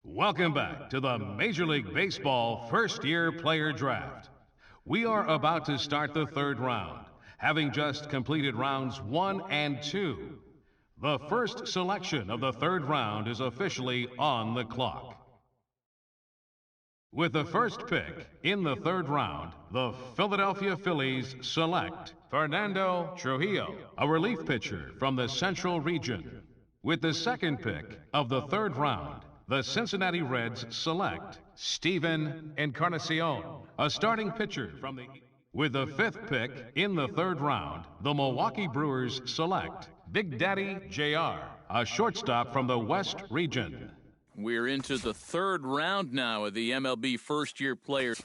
Welcome back to the Major League Baseball first-year player draft. We are about to start the third round, having just completed rounds 1 and 2. The first selection of the third round is officially on the clock. With the first pick in the third round, the Philadelphia Phillies select Fernando Trujillo, a relief pitcher from the Central Region. With the second pick of the third round, the Cincinnati Reds select Steven Encarnacion, a starting pitcher from the... With the fifth pick in the third round, the Milwaukee Brewers select Big Daddy JR, a shortstop from the West Region. We're into the third round now of the MLB first-year players.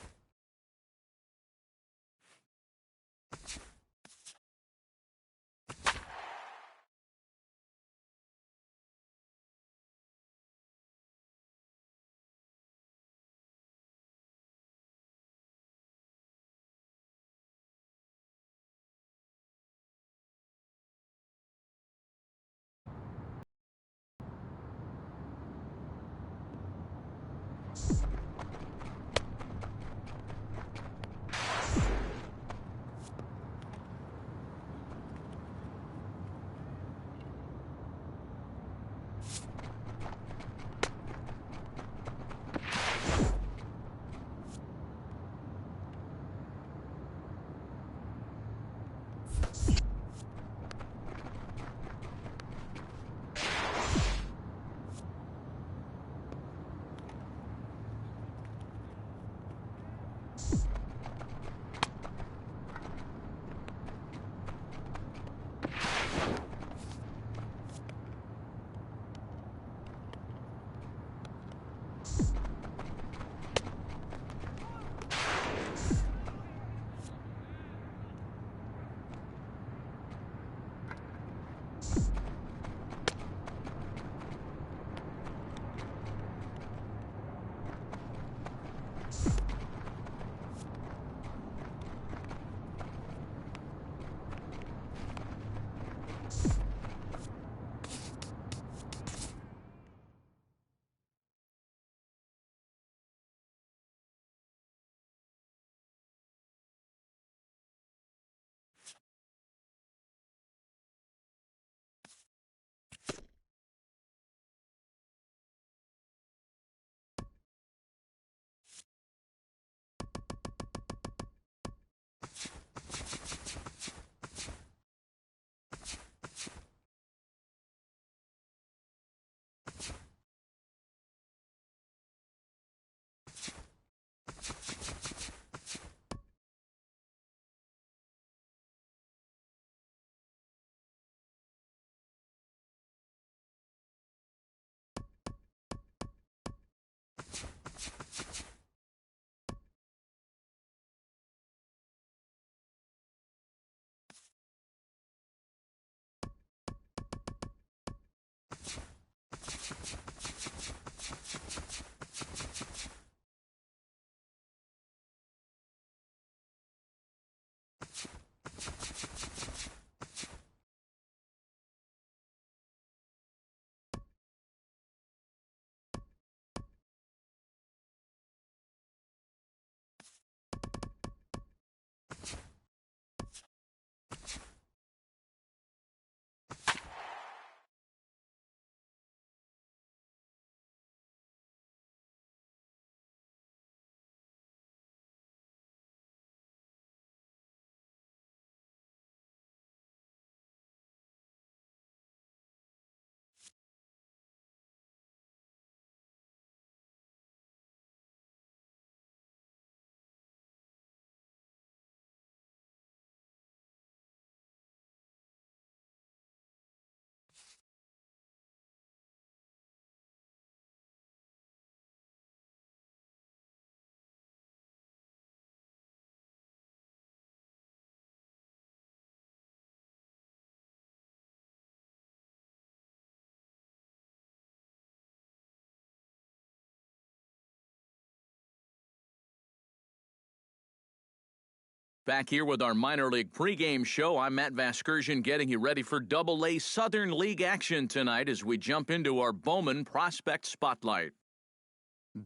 Back here with our minor league pregame show, I'm Matt Vasgersian getting you ready for Double-A Southern League action tonight as we jump into our Bowman Prospect Spotlight.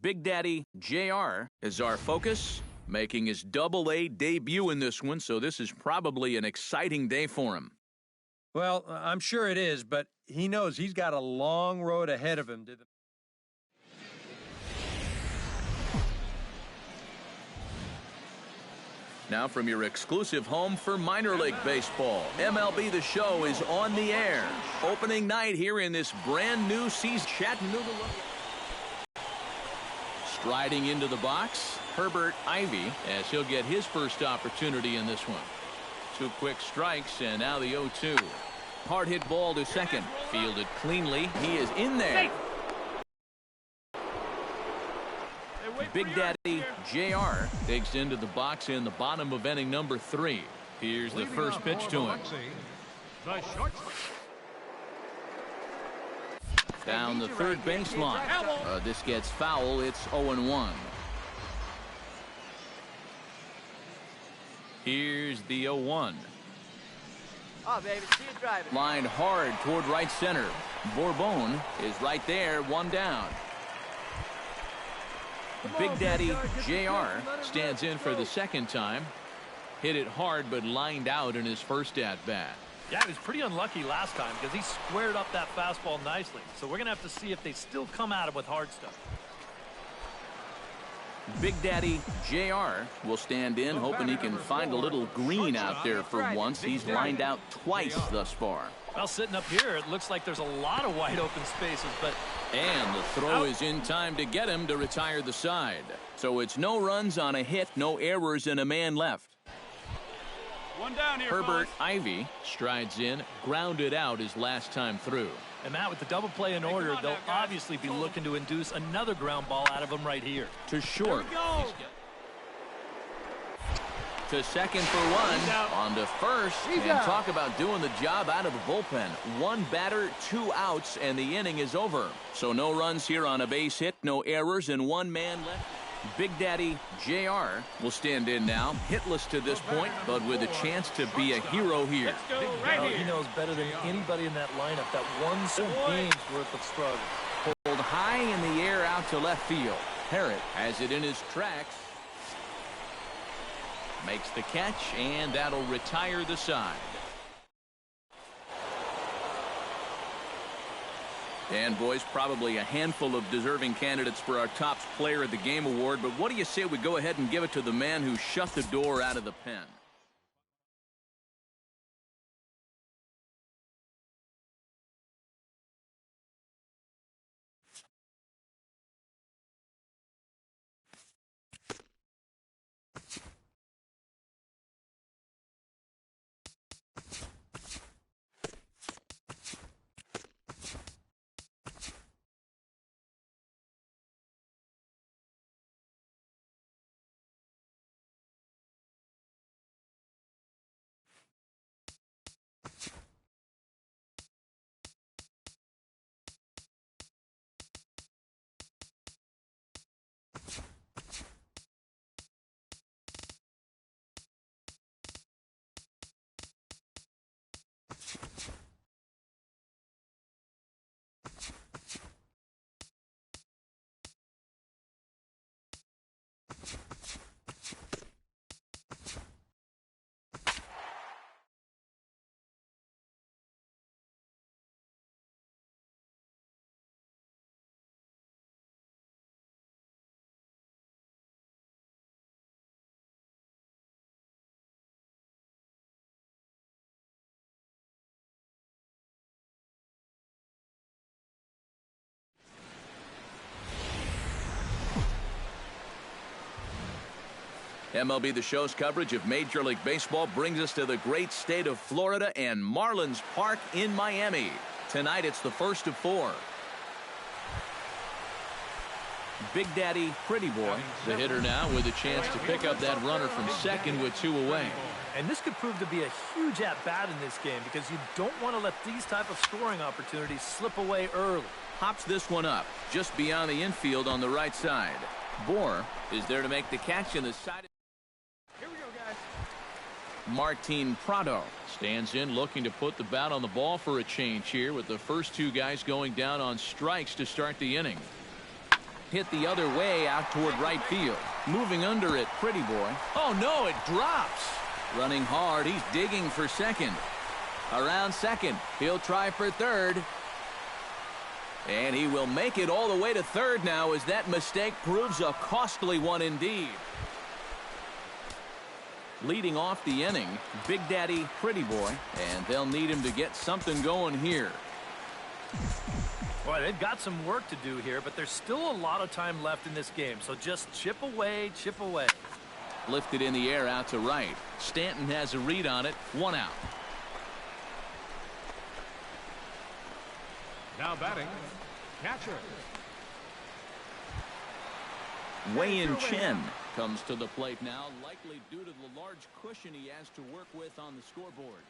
Big Daddy JR is our focus, making his Double-A debut in this one, so this is probably an exciting day for him. Well, I'm sure it is, but he knows he's got a long road ahead of him. Now from your exclusive home for minor league baseball, MLB The Show is on the air. Opening night here in this brand new season. Chattanooga. Striding into the box, Herbert Ivy, as he'll get his first opportunity in this one. 2 quick strikes, and now the 0-2. Hard hit ball to second. Fielded cleanly. He is in there. Big Daddy JR digs into the box in the bottom of inning number 3. Here's the first pitch to him. Down the third baseline. This gets foul. It's 0-1. Here's the 0-1. Oh, baby, see you driving. Lined hard toward right center. Bourbon is right there, 1 down. Big Daddy JR stands in for the second time. Hit it hard, but lined out in his first at-bat. Yeah, he was pretty unlucky last time because he squared up that fastball nicely. So we're going to have to see if they still come at him with hard stuff. Big Daddy JR will stand in, hoping he can find a little green out there for once. He's lined out twice thus far. Well, sitting up here, it looks like there's a lot of wide open spaces, but... And the throw is in time to get him to retire the side. So it's no runs on a hit, no errors, and a man left. 1 down here, Herbert boss. Ivy strides in, grounded out his last time through. And Matt, with the double play in order, they'll obviously be looking to induce another ground ball out of him right here. To short. To second for 1. On to first. And talk about doing the job out of the bullpen. 1 batter, 2 outs, and the inning is over. So no runs here on a base hit, no errors, and 1 man left. Big Daddy JR will stand in now, hitless to this point, but with a chance to be a hero here. He knows better than anybody in that lineup that 1 game's worth of struggle. Pulled high in the air out to left field. Parrott has it in his tracks. Makes the catch, and that'll retire the side. And, boys, probably a handful of deserving candidates for our Tops Player of the Game award, but what do you say we go ahead and give it to the man who shut the door out of the pen? MLB The Show's coverage of Major League Baseball brings us to the great state of Florida and Marlins Park in Miami. Tonight it's the first of 4. Big Daddy Pretty Boy, the hitter now, with a chance to pick up that runner from second with 2 away. And this could prove to be a huge at-bat in this game because you don't want to let these type of scoring opportunities slip away early. Hops this one up just beyond the infield on the right side. Bohr is there to make the catch in the side. Martin Prado stands in looking to put the bat on the ball for a change here with the first two guys going down on strikes to start the inning. Hit the other way out toward right field. Moving under it, Pretty Boy. Oh no, it drops. Running hard, he's digging for second. Around second, he'll try for third. And he will make it all the way to third now as that mistake proves a costly one indeed. Leading off the inning, Big Daddy Pretty Boy, and they'll need him to get something going here. Boy, they've got some work to do here, but there's still a lot of time left in this game, so just chip away, chip away. Lifted in the air out to right. Stanton has a read on it, 1 out. Now batting, catcher. Wei-Yin Chen comes to the plate now, likely due to the large cushion he has to work with on the scoreboard.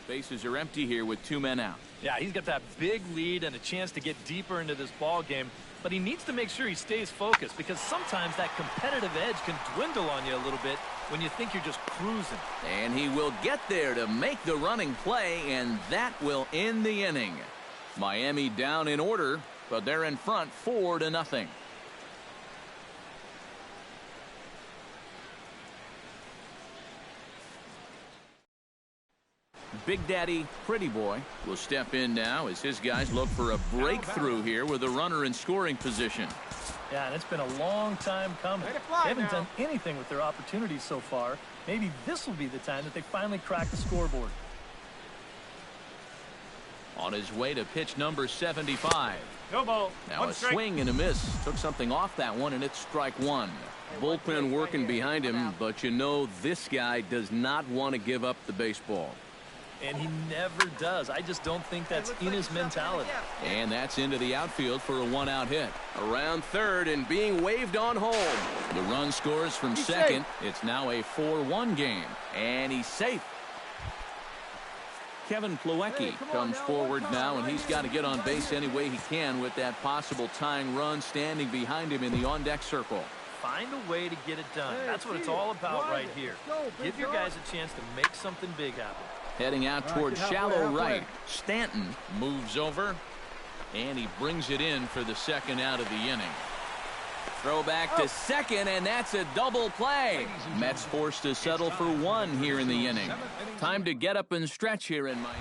Bases are empty here with 2 men out. Yeah, he's got that big lead and a chance to get deeper into this ball game, but he needs to make sure he stays focused because sometimes that competitive edge can dwindle on you a little bit when you think you're just cruising. And he will get there to make the running play, and that will end the inning. Miami down in order, but they're in front 4-0. Big Daddy Pretty Boy will step in now as his guys look for a breakthrough here with a runner in scoring position. Yeah, and it's been a long time coming. They haven't done anything with their opportunities so far. Maybe this will be the time that they finally crack the scoreboard. On his way to pitch number 75. No ball. Now a swing and a miss. Took something off that one, and it's strike one. Bullpen working behind him, but you know this guy does not want to give up the baseball. And he never does. I just don't think that's in his mentality. And that's into the outfield for a 1-out hit. Around third and being waved on home. The run scores from second. It's now a 4-1 game. And he's safe. Kevin Plawecki comes forward now, and he's got to get on base any way he can with that possible tying run standing behind him in the on-deck circle. Find a way to get it done. That's what it's all about right here. Give your guys a chance to make something big happen. Heading out towards shallow right. Stanton moves over, and he brings it in for the second out of the inning. Throw back to second, and that's a double play. Mets forced to settle for one here in the inning. Time to get up and stretch here in Miami.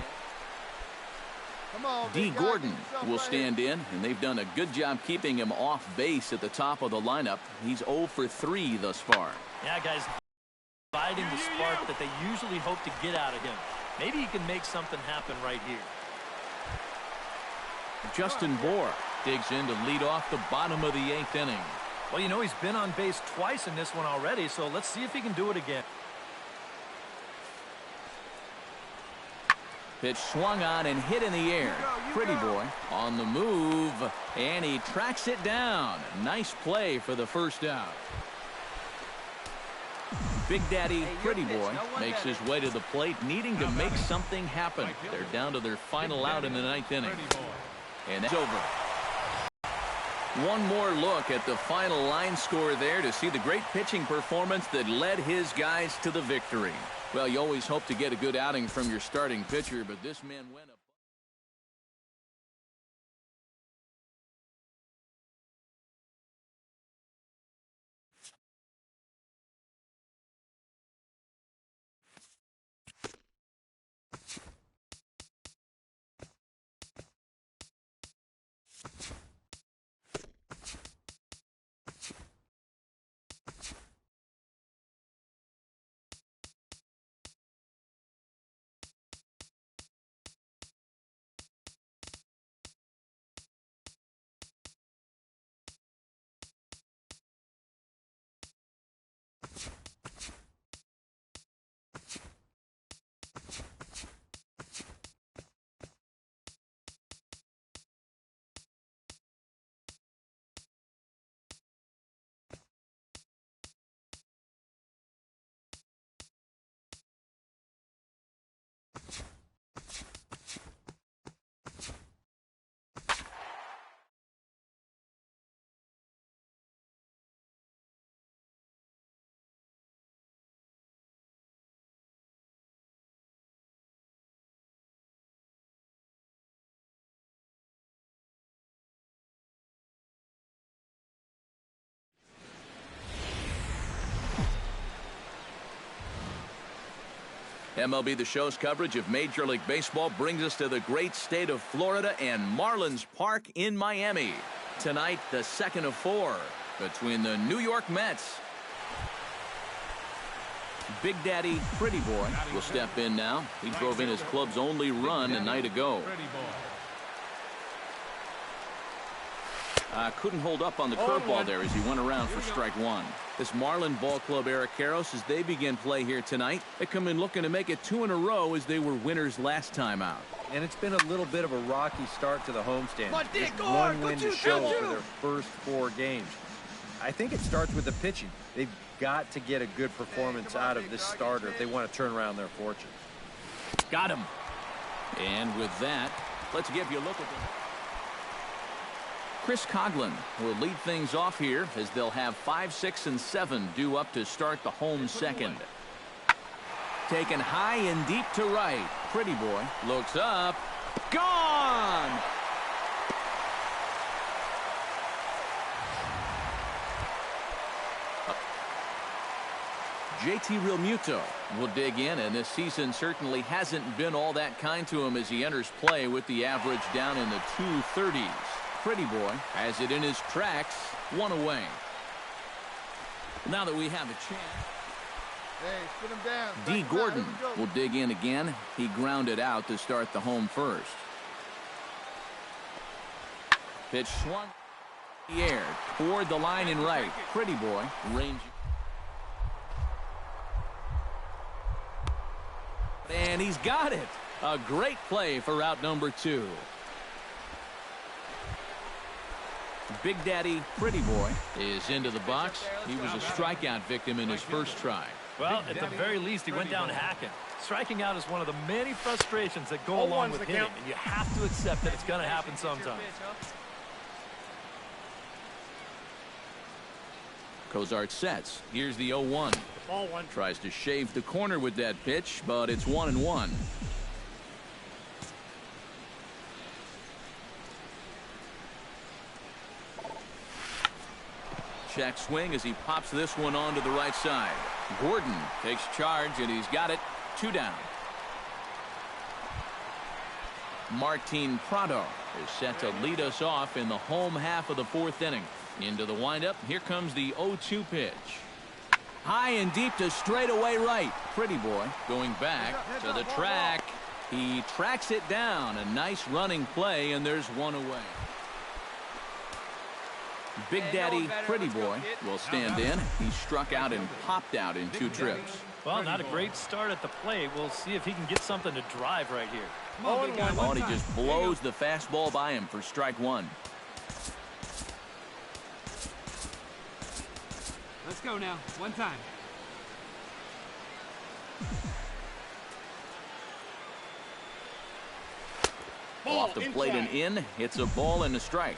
D. Gordon will stand in, and they've done a good job keeping him off base at the top of the lineup. He's 0 for 3 thus far. Yeah, guys, providing the spark that they usually hope to get out of him. Maybe he can make something happen right here. Justin Bohr digs in to lead off the bottom of the 8th inning. Well, you know, he's been on base twice in this one already, so let's see if he can do it again. Pitch swung on and hit in the air. Pretty Boy on the move, and he tracks it down. Nice play for the first out. Big Daddy Pretty Boy makes his way to the plate, needing to make something happen. They're down to their final out in the 9th inning. And that's over. One more look at the final line score there to see the great pitching performance that led his guys to the victory. Well, you always hope to get a good outing from your starting pitcher, but this man went up. MLB The Show's coverage of Major League Baseball brings us to the great state of Florida and Marlins Park in Miami. Tonight, the second of 4 between the New York Mets. Big Daddy Pretty Boy will step in now. He drove in his club's only run a night ago. Couldn't hold up on the curveball there as he went around for strike 1. This Marlin ball club Eric Karros, as they begin play here tonight, they come in looking to make it 2 in a row as they were winners last time out. And it's been a little bit of a rocky start to the homestand. Just one win to show for their first 4 games. I think it starts with the pitching. They've got to get a good performance out of this starter if they want to turn around their fortune. Got him. And with that, let's give you a look at them. Chris Coughlin will lead things off here as they'll have 5, 6, and 7 due up to start the home second. Taken high and deep to right. Pretty Boy looks up. Gone! JT Realmuto will dig in, and this season certainly hasn't been all that kind to him as he enters play with the average down in the 230s. Pretty Boy has it in his tracks, 1 away. Now that we have a chance, hey, spit him down. D. Gordon will dig in again. He grounded out to start the home first. Pitch swung in the air toward the line in right. Pretty Boy range. And he's got it. A great play for route number 2. Big Daddy Pretty Boy is into the box. He was a strikeout victim in his first try. Well, at the very least, he went down hacking. Striking out is one of the many frustrations that go along with hitting, and you have to accept that it's going to happen sometimes. Cozart sets. Here's the 0-1. Tries to shave the corner with that pitch, but it's 1-1. Check swing as he pops this one onto the right side. Gordon takes charge, and he's got it. 2 down. Martin Prado is set to lead us off in the home half of the 4th inning. Into the windup. Here comes the 0-2 pitch. High and deep to straightaway right. Pretty Boy going back to the track. He tracks it down. A nice running play, and there's 1 away. Big Daddy Pretty Boy will stand in. He struck out and popped out in 2 trips. Well, not a great start at the plate. We'll see if he can get something to drive right here. Oh, and he just blows the fastball by him for strike 1. Let's go now. 1 time. Off the plate and in. It's a ball and a strike.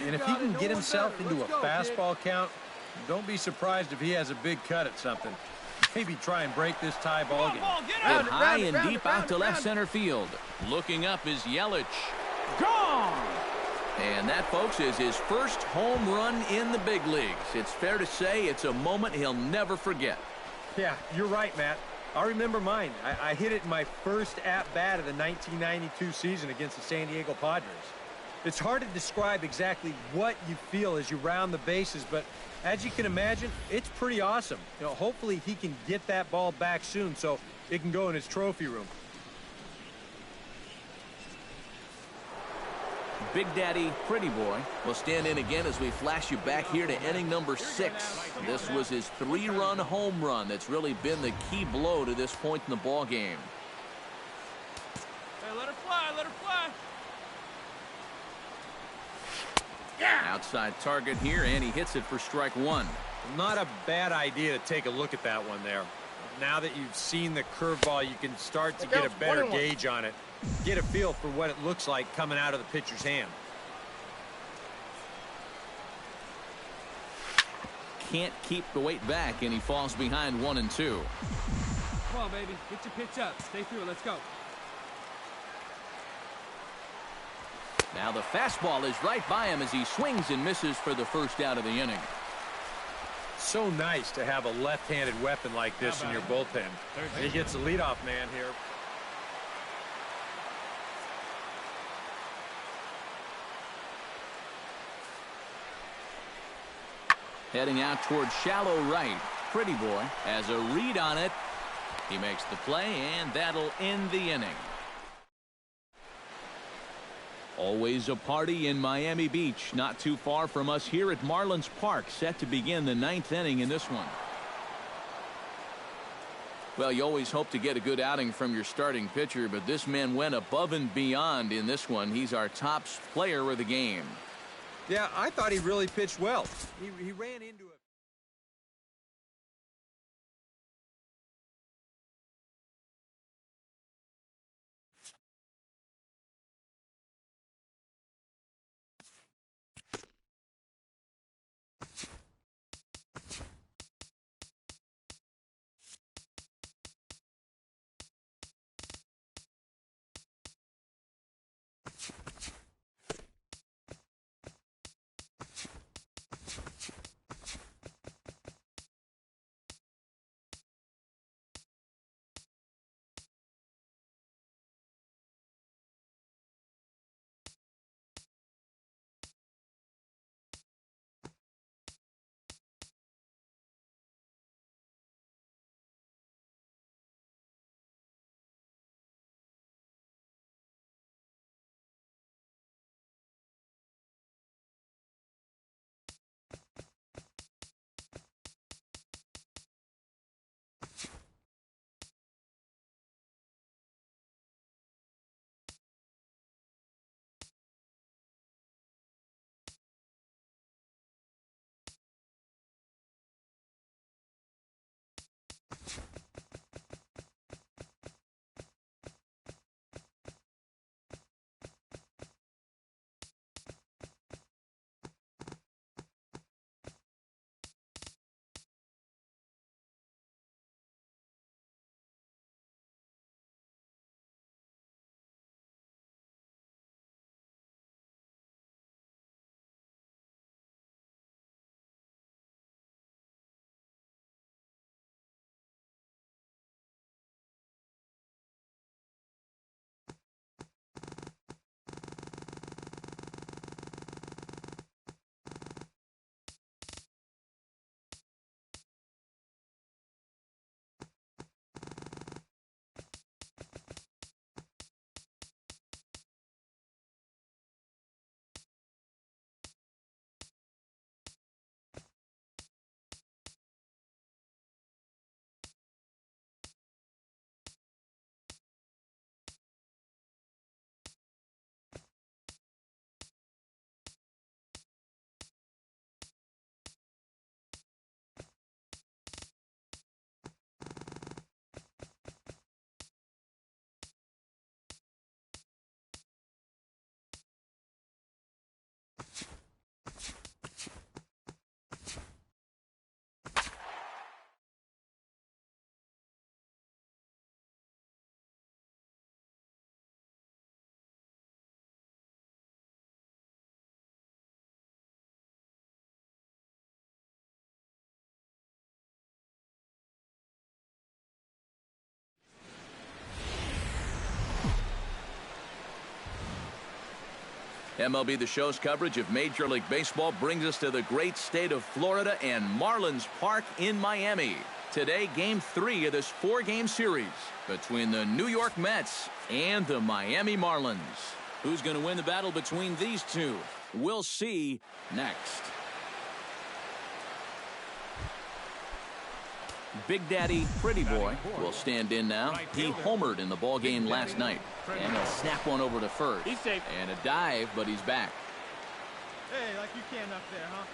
And if he can get himself into a fastball count, don't be surprised if he has a big cut at something. Maybe try and break this tie ball game. Hit high and deep out to left center field. Looking up is Yelich. Gone! And that, folks, is his first home run in the big leagues. It's fair to say it's a moment he'll never forget. Yeah, you're right, Matt. I remember mine. I hit it in my first at-bat of the 1992 season against the San Diego Padres. It's hard to describe exactly what you feel as you round the bases, but as you can imagine, it's pretty awesome. You know, hopefully he can get that ball back soon so it can go in his trophy room. Big Daddy Pretty Boy will stand in again as we flash you back here to inning number 6. This was his 3-run home run that's really been the key blow to this point in the ball game. Hey, let her fly, let her fly. Outside target here, and he hits it for strike 1. Not a bad idea to take a look at that one there. Now that you've seen the curveball, you can start to get a better gauge on it. Get a feel for what it looks like coming out of the pitcher's hand. Can't keep the weight back, and he falls behind 1 and 2. Come on, baby. Get your pitch up. Stay through it. Let's go. Now the fastball is right by him as he swings and misses for the first out of the inning. so nice to have a left-handed weapon like this in your bullpen. He gets the leadoff man here. Heading out towards shallow right. Pretty Boy has a read on it. He makes the play, and that'll end the inning. Always a party in Miami Beach, not too far from us here at Marlins Park, set to begin the 9th inning in this one. Well, you always hope to get a good outing from your starting pitcher, but this man went above and beyond in this one. He's our top player of the game. Yeah, I thought he really pitched well. He ran into it. MLB The Show's coverage of Major League Baseball brings us to the great state of Florida and Marlins Park in Miami. Today, Game 3 of this 4-game series between the New York Mets and the Miami Marlins. Who's going to win the battle between these two? We'll see next. Big Daddy Pretty Boy will stand in now. He homered in the ball game last night. And he'll snap one over to first. He's safe. And a dive, but he's back. Hey, like you can up there, huh?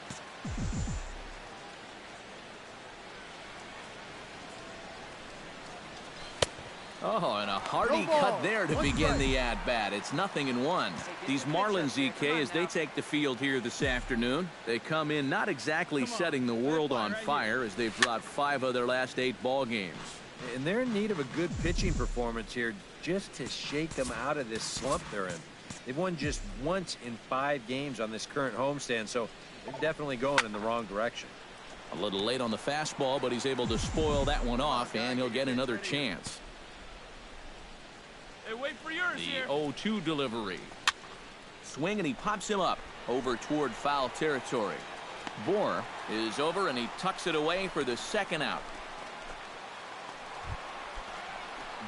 Oh, and a hearty cut there to begin the at-bat. It's 0-1. These Marlins, EK, as they take the field here this afternoon, they come in not exactly setting the world on fire as they've dropped 5 of their last 8 ball games. And they're in need of a good pitching performance here just to shake them out of this slump they're in. They've won just once in 5 games on this current homestand, so they're definitely going in the wrong direction. A little late on the fastball, but he's able to spoil that one off, and he'll get another chance. Hey, wait for yours here. The 0-2 delivery. Swing, and he pops him up over toward foul territory. Bohr is over, and he tucks it away for the second out.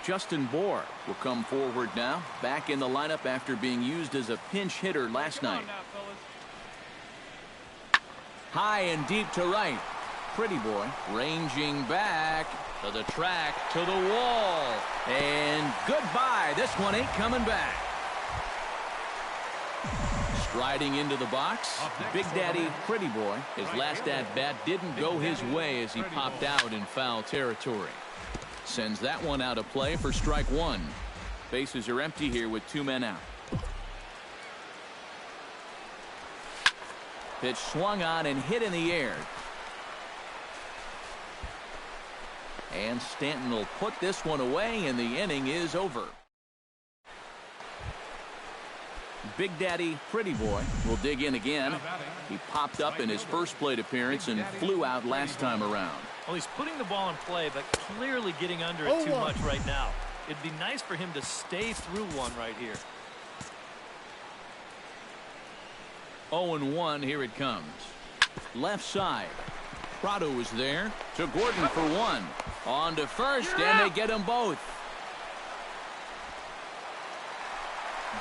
Justin Bohr will come forward now, back in the lineup after being used as a pinch hitter last night. High and deep to right. Pretty boy ranging back to the track, to the wall, and goodbye. This one ain't coming back. Striding into the box, Big Daddy Pretty Boy. His last at-bat didn't go his way as he popped out in foul territory. Sends that one out of play for strike one. Bases are empty here with 2 men out. Pitch swung on and hit in the air. And Stanton will put this one away, and the inning is over. Big Daddy Pretty Boy will dig in again. He popped up in his first plate appearance and flew out last time around. Well, he's putting the ball in play, but clearly getting under it too much right now. It'd be nice for him to stay through one right here. 0-1, here it comes. Left side. Prado is there to Gordon for one. On to first, and they get them both.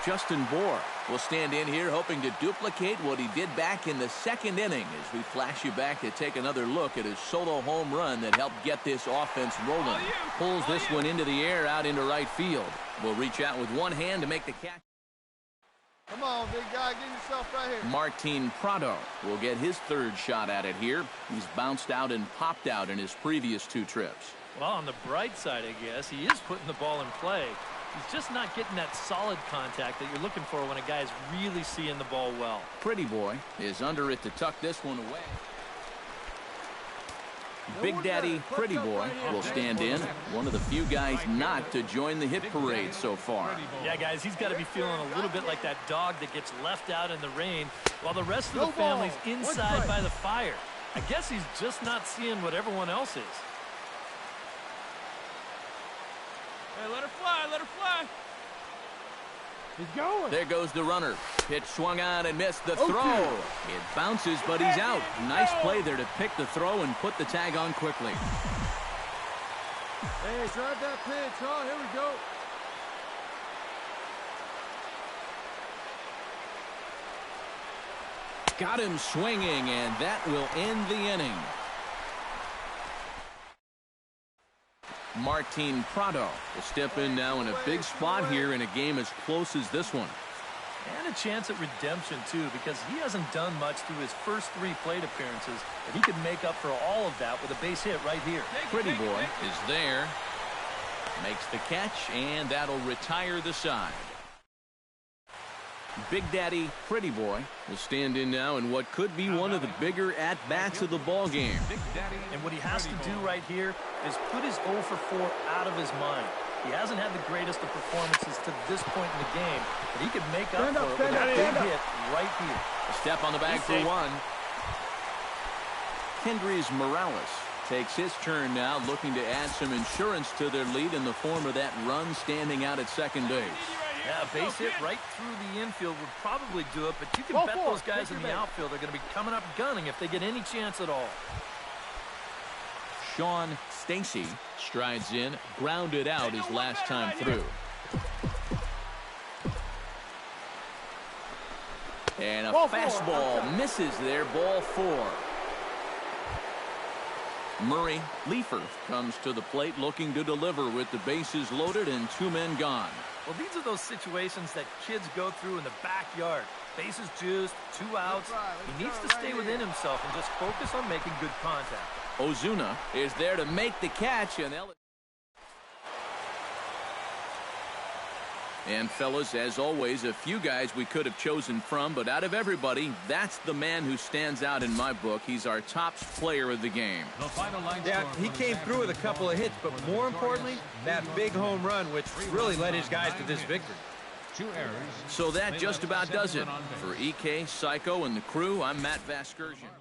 Justin Bohr will stand in here hoping to duplicate what he did back in the second inning as we flash you back to take another look at his solo home run that helped get this offense rolling. Pulls this one into the air out into right field. Will reach out with one hand to make the catch. Come on, big guy, get yourself right here. Martin Prado will get his third shot at it here. He's bounced out and popped out in his previous 2 trips. Well, on the bright side, I guess, he is putting the ball in play. He's just not getting that solid contact that you're looking for when a guy's really seeing the ball well. Pretty Boy is under it to tuck this one away. Big Daddy Pretty Boy will stand in. One of the few guys not to join the hit parade so far. Yeah, guys, he's got to be feeling a little bit like that dog that gets left out in the rain while the rest of the family's inside by the fire. I guess he's just not seeing what everyone else is. Hey, let her fly, let her fly. He's going. There goes the runner. Pitch swung on and missed the throw. It bounces, but he's out. Nice play there to pick the throw and put the tag on quickly. Hey, drive that pitch, huh? Here we go. Got him swinging, and that will end the inning. Martin Prado will step in now in a big spot here in a game as close as this one. And a chance at redemption, too, because he hasn't done much through his first 3 plate appearances. But he could make up for all of that with a base hit right here. Pretty Boy is there. Makes the catch, and that'll retire the side. Big Daddy Pretty Boy will stand in now in what could be one of the bigger at-bats of the ball game. And what he has to do right here is put his 0 for 4 out of his mind. He hasn't had the greatest of performances to this point in the game, but he could make up for it with a big hit right here. A step on the bag for one. Kendrys Morales takes his turn now, looking to add some insurance to their lead in the form of that run standing out at second base. Yeah, a base hit right through the infield would probably do it, but you can bet those guys in the outfield are going to be coming up gunning if they get any chance at all. Sean Stacy strides in, grounded out his last time through. And a fastball misses there, ball 4. Murray Leefer comes to the plate looking to deliver with the bases loaded and 2 men gone. Well, these are those situations that kids go through in the backyard. Bases juiced, 2 outs. He needs to stay within himself and just focus on making good contact. Ozuna is there to make the catch, and fellas, as always, a few guys we could have chosen from, but out of everybody, that's the man who stands out in my book. He's our top player of the game. Yeah, he came through with a couple of hits, but more importantly, that big home run, which really led his guys to this victory. So that just about does it. For EK, Psycho, and the crew, I'm Matt Vasgersian.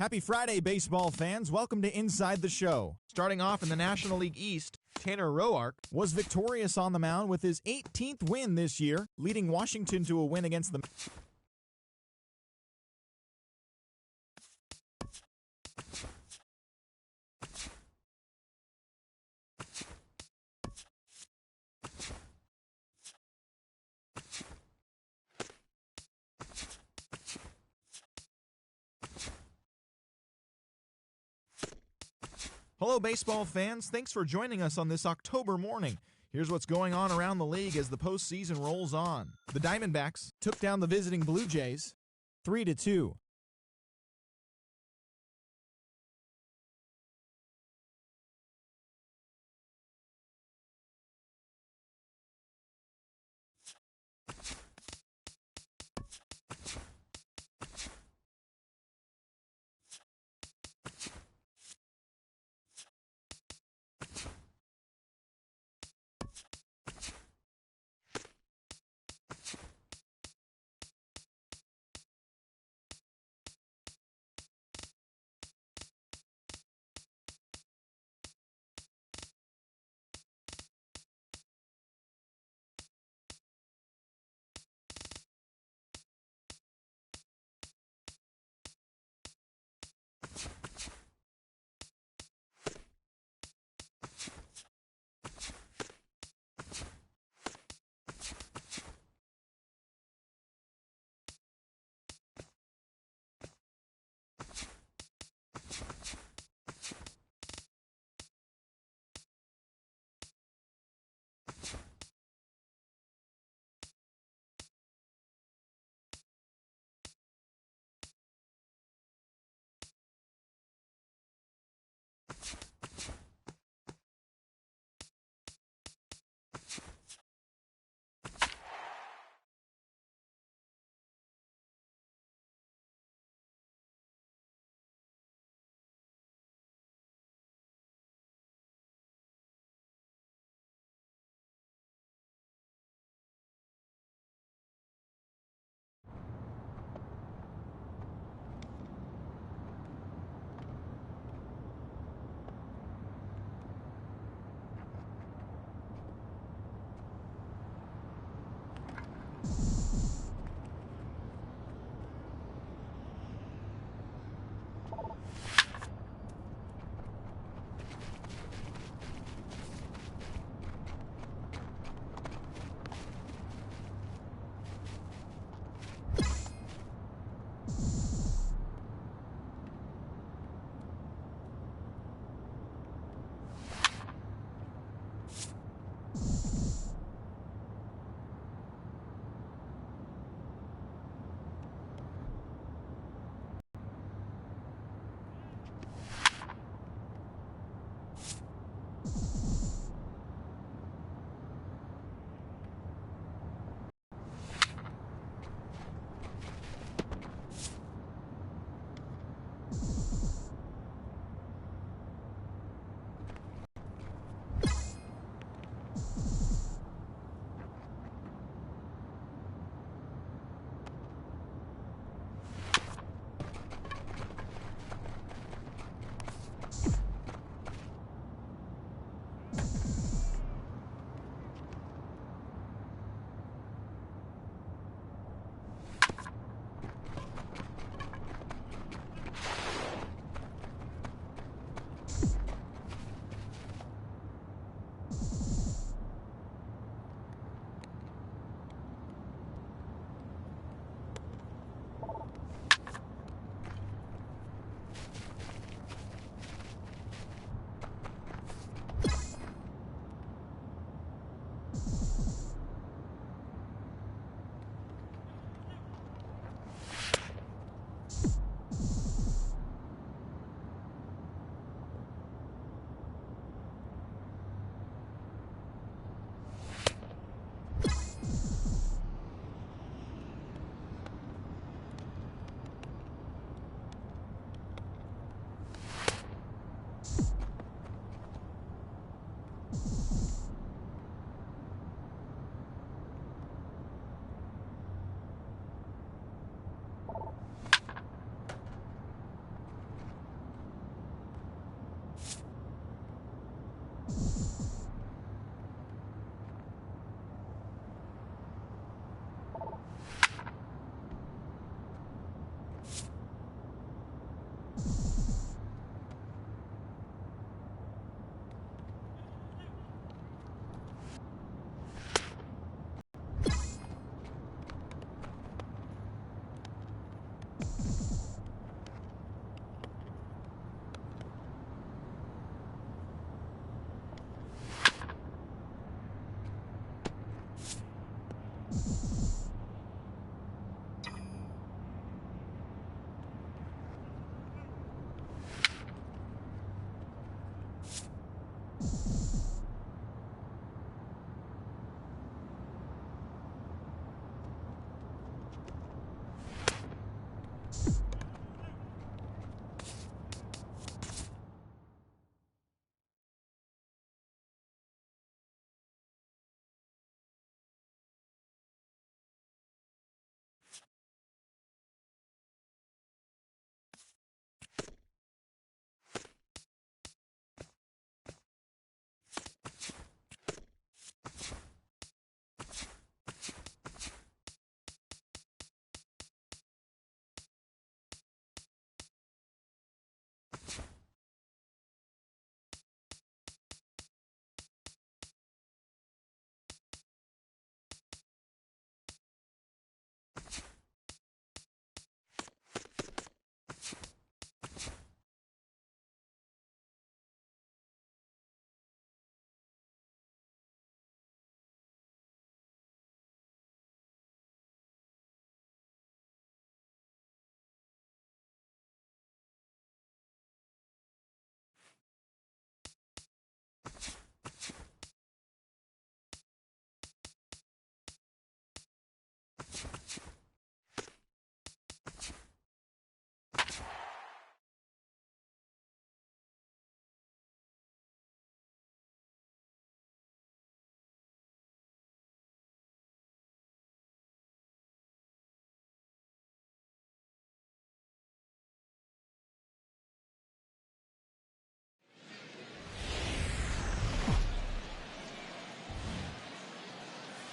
Happy Friday, baseball fans. Welcome to Inside the Show. Starting off in the National League East, Tanner Roark was victorious on the mound with his 18th win this year, leading Washington to a win against the... Hello, baseball fans. Thanks for joining us on this October morning. Here's what's going on around the league as the postseason rolls on. The Diamondbacks took down the visiting Blue Jays 3-2.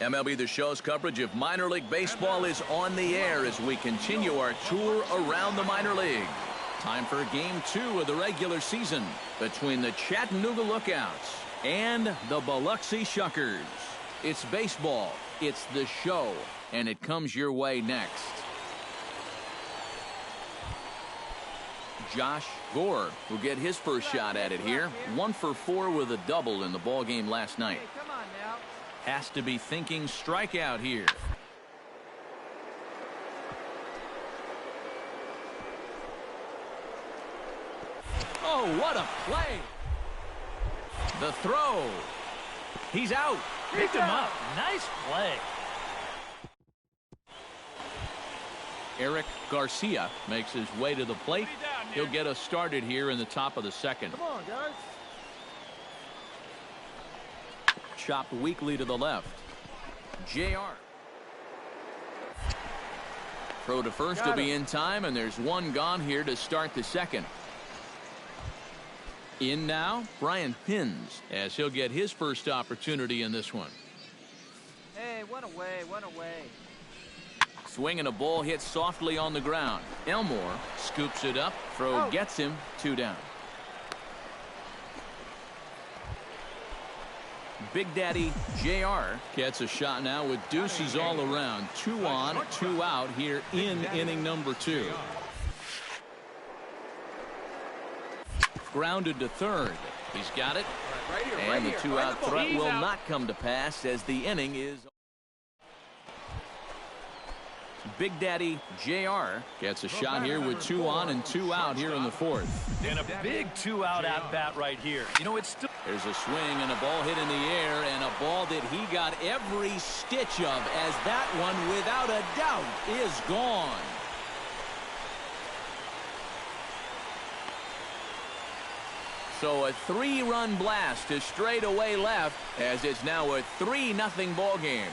MLB The Show's coverage of minor league baseball is on the air as we continue our tour around the minor league. Time for Game 2 of the regular season between the Chattanooga Lookouts and the Biloxi Shuckers. It's baseball, it's the show, and it comes your way next. Josh Gore will get his first shot at it here. 1 for 4 with a double in the ball game last night. Has to be thinking strikeout here. Oh, what a play. The throw. He's out. Picked him up. Nice play. Eric Garcia makes his way to the plate. He'll get us started here in the top of the second. Come on, guys. Chopped weakly to the left. JR. Throw to first will be in time, and there's one gone here to start the second. In now, Brian Pins, as he'll get his first opportunity in this one. Hey, one away, one away. Swinging a ball hit softly on the ground. Elmore scoops it up. Throw gets him. 2 down. Big Daddy JR gets a shot now with deuces all around. 2 on, 2 out here in inning number 2. Grounded to third. He's got it. And the 2-out threat will not come to pass as the inning is. Big Daddy JR gets a shot here with 2 on and 2 out here in the 4th. And a big 2-out at bat right here. You know, it's still. There's a swing and a ball hit in the air, and a ball that he got every stitch of, as that one, without a doubt, is gone. So a 3-run blast to straightaway left, as it's now a 3-0 ball game.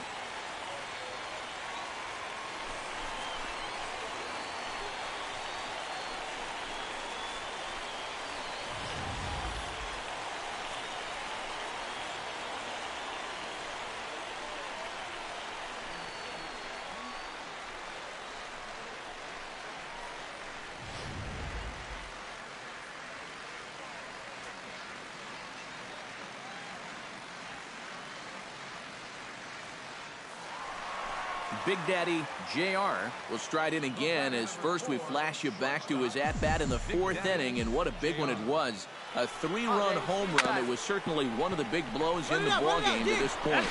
Big Daddy JR will stride in again, as first we flash you back to his at-bat in the 4th inning, and what a big one it was. A 3-run home run. It was certainly one of the big blows in the ballgame to this point.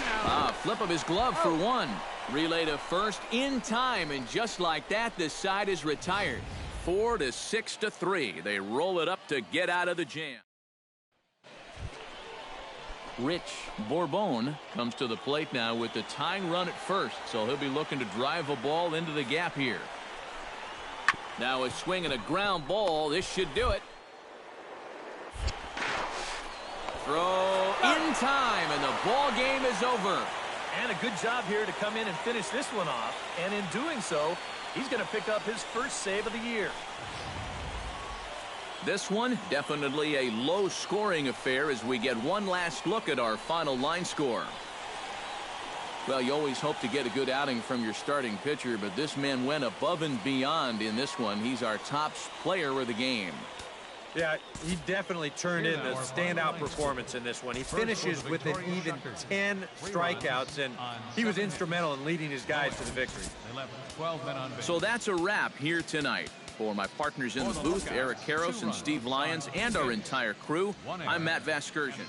Flip of his glove for 1. Relay to first in time, and just like that, the side is retired. 4 to 6 to 3. They roll it up to get out of the jam. Rich Bourbon comes to the plate now with the tying run at first, so he'll be looking to drive a ball into the gap here. Now a swing and a ground ball. This should do it. Throw in time, and the ball game is over. And a good job here to come in and finish this one off. And in doing so, he's going to pick up his first save of the year. This one, definitely a low-scoring affair as we get one last look at our final line score. Well, you always hope to get a good outing from your starting pitcher, but this man went above and beyond in this one. He's our top player of the game. Yeah, he definitely turned in the standout performance in this one. He finishes with an even 10 strikeouts, and he was instrumental in leading his guys to the victory. So that's a wrap here tonight. For my partners in the booth, Eric Karros and Steve Lyons, and our entire crew, I'm Matt Vasgersian.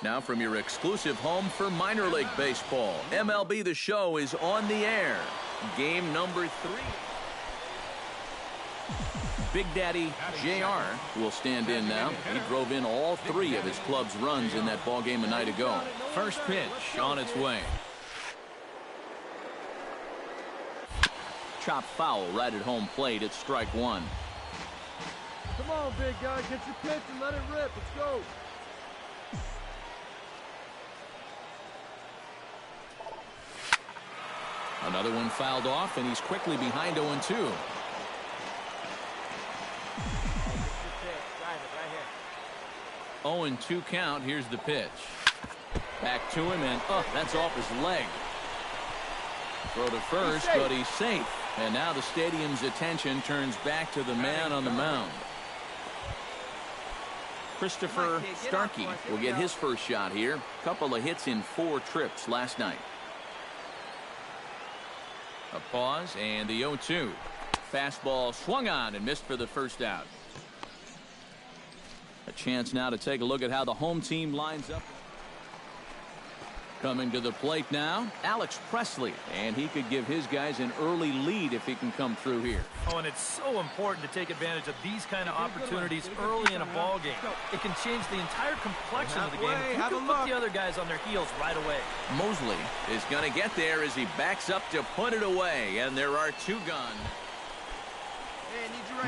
Now from your exclusive home for minor league baseball, MLB The Show is on the air. Game number 3. Big Daddy JR will stand in now. He drove in all 3 of his club's runs in that ball game a night ago. First pitch on its way. Chop foul right at home plate. It's strike 1. Come on, big guy. Get your pitch and let it rip. Let's go. Another one fouled off, and he's quickly behind 0-2. 0-2 count. Here's the pitch. Back to him, and that's off his leg. Throw to first, but he's safe. And now the stadium's attention turns back to the man on the mound. Christopher Starkey will get his first shot here. Couple of hits in 4 trips last night. A pause, and the 0-2. Fastball swung on and missed for the first out. A chance now to take a look at how the home team lines up. Coming to the plate now, Alex Presley, and he could give his guys an early lead if he can come through here. Oh, and it's so important to take advantage of these kind of opportunities early in a ball game. It can change the entire complexion of the game. You can put the other guys on their heels right away. Mosley is going to get there as he backs up to put it away, and there are 2 gone.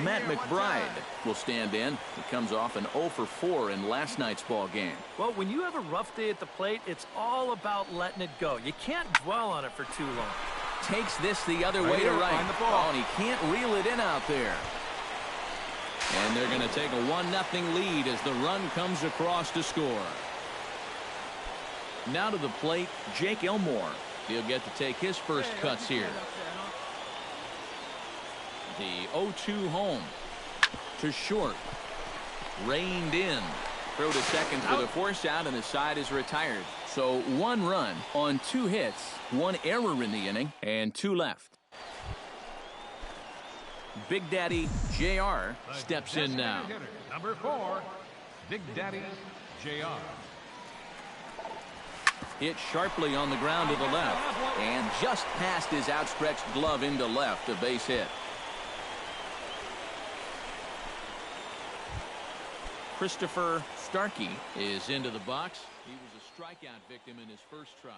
Matt McBride will stand in. He comes off an 0 for 4 in last night's ball game. Well, when you have a rough day at the plate, it's all about letting it go. You can't dwell on it for too long. Takes this the other way to right. Oh, and he can't reel it in out there. And they're going to take a 1-0 lead as the run comes across to score. Now to the plate, Jake Elmore. He'll get to take his first cuts here. The 0-2 home to short. Reined in. Throw to second for the force out, and the side is retired. So 1 run on 2 hits, 1 error in the inning, and 2 left. Big Daddy JR steps in now. Number 4, Big Daddy JR. Hit sharply on the ground to the left, and just past his outstretched glove into left, a base hit. Christopher Starkey is into the box. He was a strikeout victim in his first try.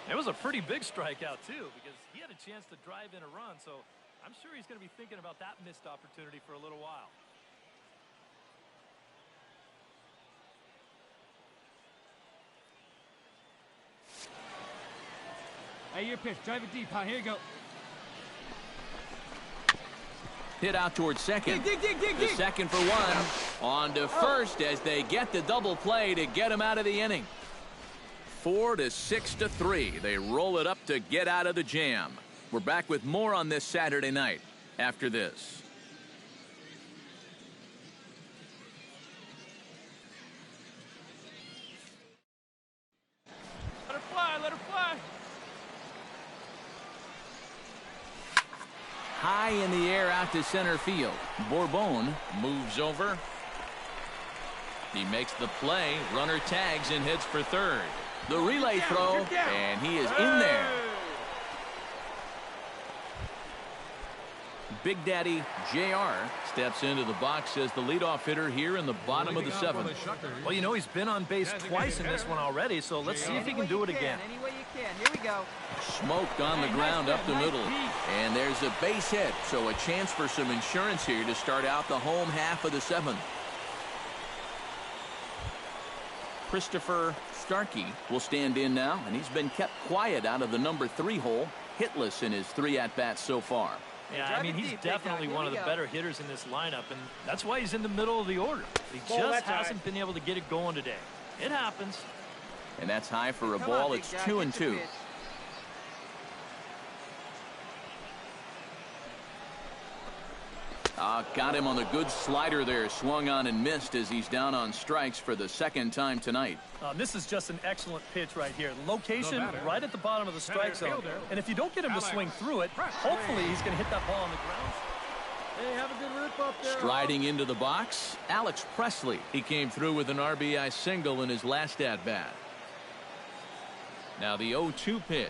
It was a pretty big strikeout, too, because he had a chance to drive in a run, so I'm sure he's going to be thinking about that missed opportunity for a little while. Hey, your pitch. Drive it deep, huh? Here you go. Hit out towards second. Dig. The second for 1. On to first as they get the double play to get him out of the inning. 4 to 6 to 3. They roll it up to get out of the jam. We're back with more on this Saturday night after this. Let her fly. Let her fly. High in the air out to center field. Bourbon moves over. He makes the play. Runner tags and heads for third. The relay throw, and he is in there. Big Daddy JR steps into the box as the leadoff hitter here in the bottom of the 7th. Well, you know, he's been on base twice in this one already, so let's see if he can do it again. Any way you can. Here we go. Smoked on the ground up the middle. And there's a base hit, so a chance for some insurance here to start out the home half of the 7th. Christopher Starkey will stand in now, and he's been kept quiet out of the number 3 hole, hitless in his 3 at-bats so far. Yeah, I mean, he's definitely one of the better hitters in this lineup, and that's why he's in the middle of the order. He just hasn't been able to get it going today. It happens. And that's high for a ball. It's 2-2. Got him on the good slider there. Swung on and missed as he's down on strikes for the second time tonight. This is just an excellent pitch right here. Location right at the bottom of the strike zone. And if you don't get him to swing through it, hopefully he's going to hit that ball on the ground. Hey, have a good rip up there. Striding into the box, Alex Presley. He came through with an RBI single in his last at-bat. Now the 0-2 pitch.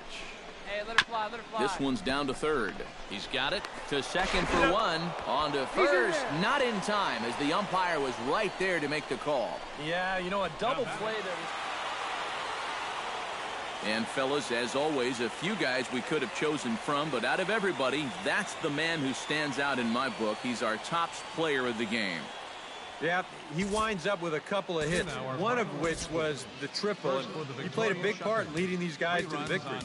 Hey, let it fly, let it fly. This one's down to third. He's got it to second for one. On to first. Not in time as the umpire was right there to make the call. Yeah, you know, a double play there. And fellas, as always, a few guys we could have chosen from, but out of everybody, that's the man who stands out in my book. He's our top player of the game. Yeah, he winds up with a couple of hits, one of which was the triple. And he played a big part in leading these guys to the victory.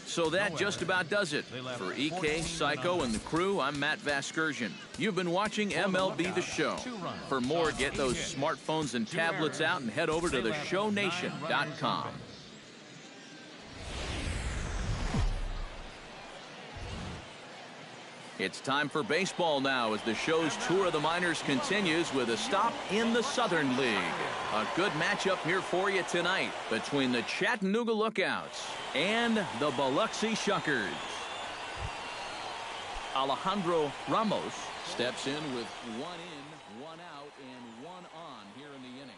So that just about does it. For EK, Psycho, and the crew, I'm Matt Vasgersian. You've been watching MLB The Show. For more, get those smartphones and tablets out and head over to theshownation.com. It's time for baseball now as the show's tour of the minors continues with a stop in the Southern League. A good matchup here for you tonight between the Chattanooga Lookouts and the Biloxi Shuckers. Alejandro Ramos steps in with 1 in, 1 out, and 1 on here in the inning.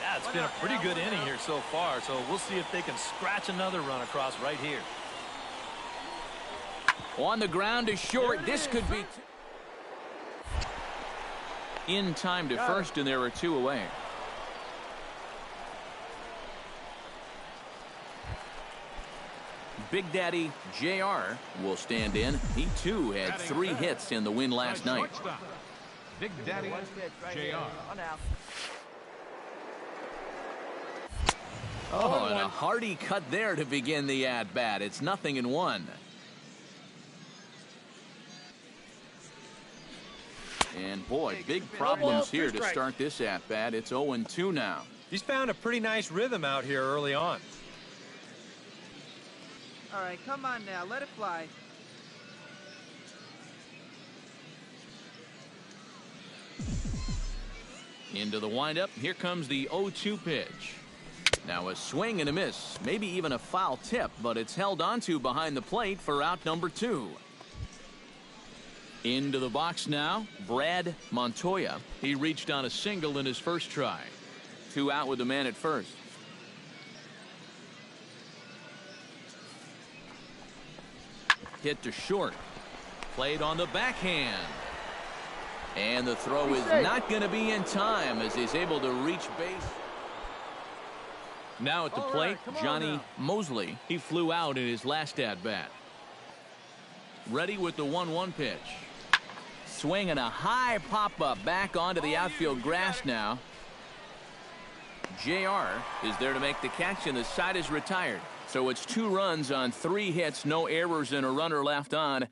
Yeah, it's been a pretty good inning here so far, so we'll see if they can scratch another run across right here. On the ground is short. This could be in time to first, and there are 2 away. Big Daddy JR will stand in. He too had 3 hits in the win last night. Big Daddy JR. Oh, and a hearty cut there to begin the at-bat. It's 0-1. And boy, big problems here to start this at-bat. It's 0-2 now. He's found a pretty nice rhythm out here early on. All right, come on now, let it fly. Into the windup. Here comes the 0-2 pitch. Now a swing and a miss, maybe even a foul tip, but it's held onto behind the plate for out number 2. Into the box now, Brad Montoya. He reached on a single in his first try. 2 out with the man at first. Hit to short. Played on the backhand. And the throw is not going to be in time as he's able to reach base. Now at the plate, Johnny Mosley. He flew out in his last at-bat. Ready with the 1-1 pitch. Swing and a high pop-up back onto the outfield grass now. JR is there to make the catch, and the side is retired. So it's 2 runs on 3 hits, no errors, and a runner left on.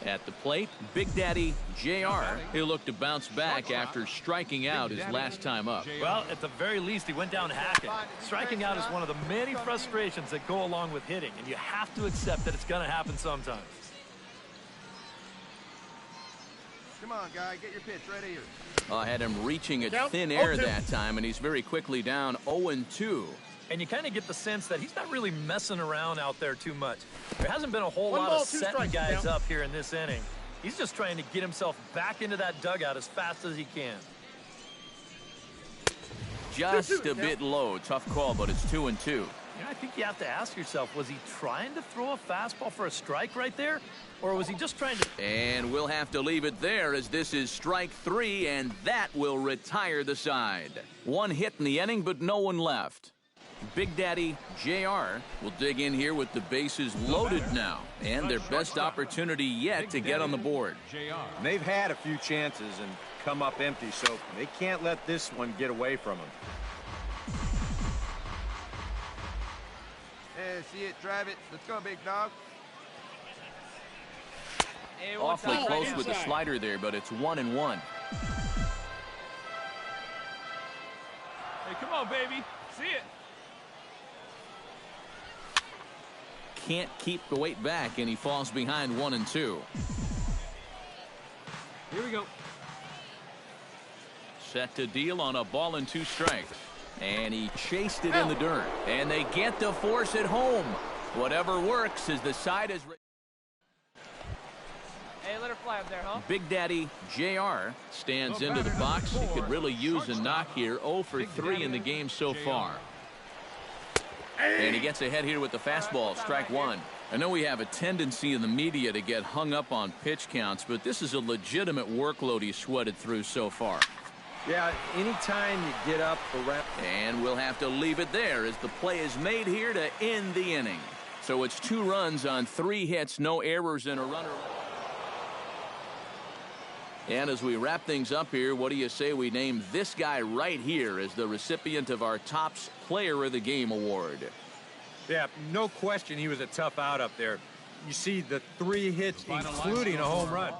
At the plate, Big Daddy JR. He'll look to bounce back after striking out his last time up. Well, at the very least, he went down hacking. Striking out is one of the many frustrations that go along with hitting, and you have to accept that it's going to happen sometimes. Come on, guy, get your pitch right here. Had him reaching at thin air that time, and he's very quickly down 0-2. And you kind of get the sense that he's not really messing around out there too much. There hasn't been a whole lot of setting guys up here in this inning. He's just trying to get himself back into that dugout as fast as he can. Just a bit low. Tough call, but it's 2-2. I think you have to ask yourself, was he trying to throw a fastball for a strike right there? Or was he just trying to... And we'll have to leave it there as this is strike 3, and that will retire the side. One hit in the inning, but no one left. Big Daddy JR will dig in here with the bases loaded now, and their best opportunity yet to get on the board. And they've had a few chances and come up empty, so they can't let this one get away from them. Yeah, see it, drive it. Let's go, big dog. Hey, Awfully close with the slider there, but it's 1-1. Hey, come on, baby. See it. Can't keep the weight back, and he falls behind 1-2. Here we go. Set to deal on a ball and 2 strikes. And he chased it in the dirt. And they get the force at home. Whatever works as the side is... Hey, let her fly up there, huh? Big Daddy JR stands into the box. He could really use a knock here. 0 for 3 in the game so far. And he gets ahead here with the fastball, strike 1. I know we have a tendency in the media to get hung up on pitch counts, but this is a legitimate workload he's sweated through so far. Yeah, anytime you get up for rep. And we'll have to leave it there as the play is made here to end the inning. So it's 2 runs on 3 hits, no errors, and a runner. And as we wrap things up here, what do you say we name this guy right here as the recipient of our Topps Player of the Game award? Yeah, no question he was a tough out up there. You see the 3 hits, including a home run.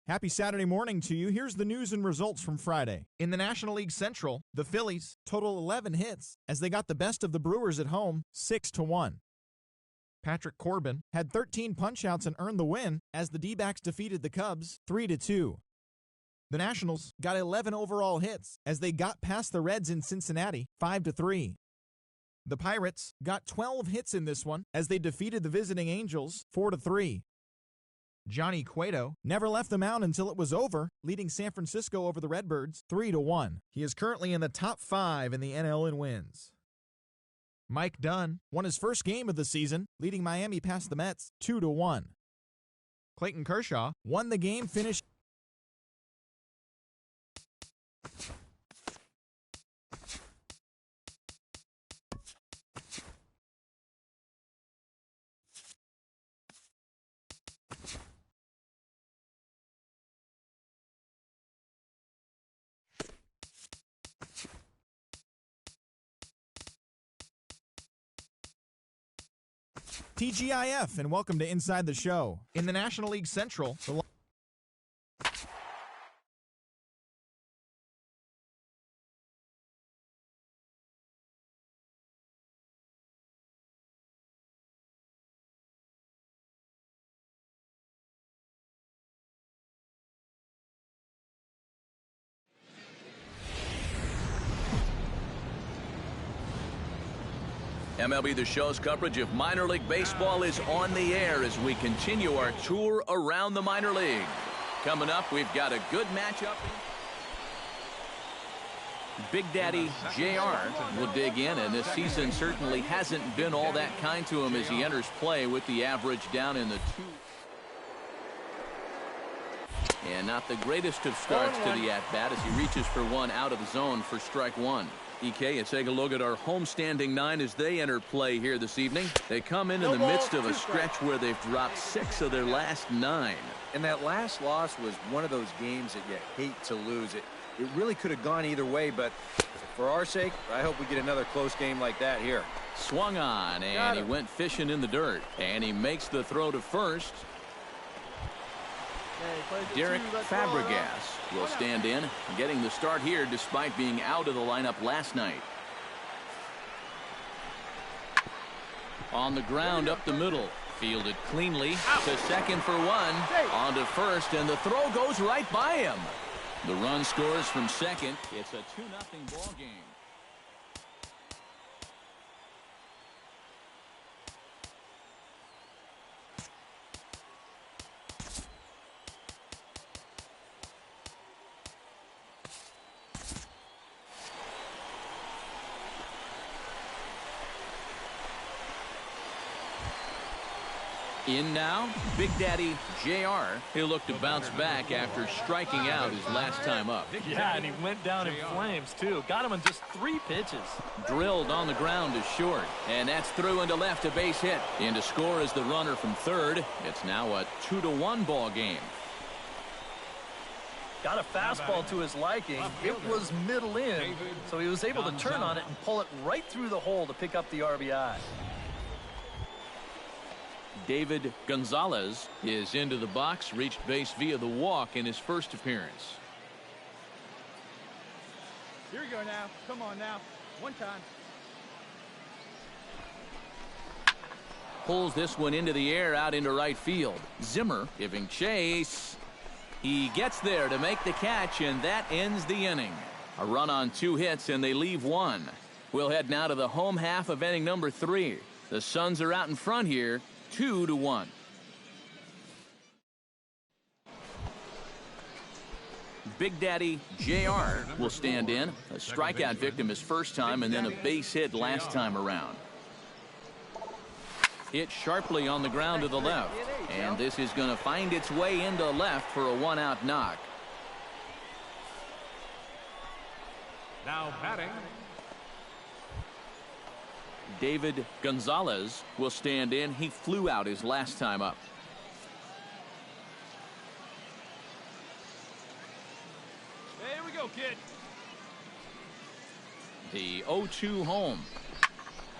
Happy Saturday morning to you. Here's the news and results from Friday. In the National League Central, the Phillies total 11 hits as they got the best of the Brewers at home, 6-1. Patrick Corbin had 13 punch-outs and earned the win as the D-backs defeated the Cubs 3-2. The Nationals got 11 overall hits as they got past the Reds in Cincinnati 5-3. The Pirates got 12 hits in this one as they defeated the visiting Angels 4-3. Johnny Cueto never left the mound until it was over, leading San Francisco over the Redbirds 3-1. He is currently in the top 5 in the NL in wins. Mike Dunn won his first game of the season, leading Miami past the Mets 2-1. Clayton Kershaw won the game, finished TGIF, and welcome to Inside the Show. In the National League Central, the MLB The Show's coverage of minor league baseball is on the air as we continue our tour around the minor league. Coming up, we've got a good matchup. Big Daddy JR will dig in, and this season certainly hasn't been all that kind to him as he enters play with the average down in the 2. And not the greatest of starts to the at-bat as he reaches for one out of the zone for strike one. EK, let's take a look at our homestanding 9 as they enter play here this evening. They come in the midst of a stretch where they've dropped 6 of their last 9. And that last loss was one of those games that you hate to lose. It really could have gone either way, but for our sake, I hope we get another close game like that here. Swung on, and he went fishing in the dirt. And he makes the throw to first. Derek Fabregas will stand in, getting the start here despite being out of the lineup last night. On the ground up the middle, fielded cleanly to second for one, on to first, and the throw goes right by him. The run scores from second. It's a 2-0 ball game. In now, Big Daddy JR. He'll look to bounce back after striking out his last time up. Yeah, and he went down in flames, too. Got him in just 3 pitches. Drilled on the ground is short. And that's through into left, a base hit. In to score is the runner from third. It's now a 2-1 ball game. Got a fastball to his liking. It was middle in, so he was able to turn on it and pull it right through the hole to pick up the RBI. David Gonzalez is into the box, reached base via the walk in his first appearance. Here we go now. Come on now. One time. Pulls this one into the air out into right field. Zimmer giving chase. He gets there to make the catch, and that ends the inning. A run on 2 hits, and they leave 1. We'll head now to the home half of inning number 3. The Suns are out in front here, 2-1. Big Daddy JR will stand in. A strikeout victim his first time, and then a base hit last time around. Hit sharply on the ground to the left, and this is going to find its way into left for a 1-out knock. Now batting, David Gonzalez will stand in. He flew out his last time up. There we go, kid. The 0-2 home.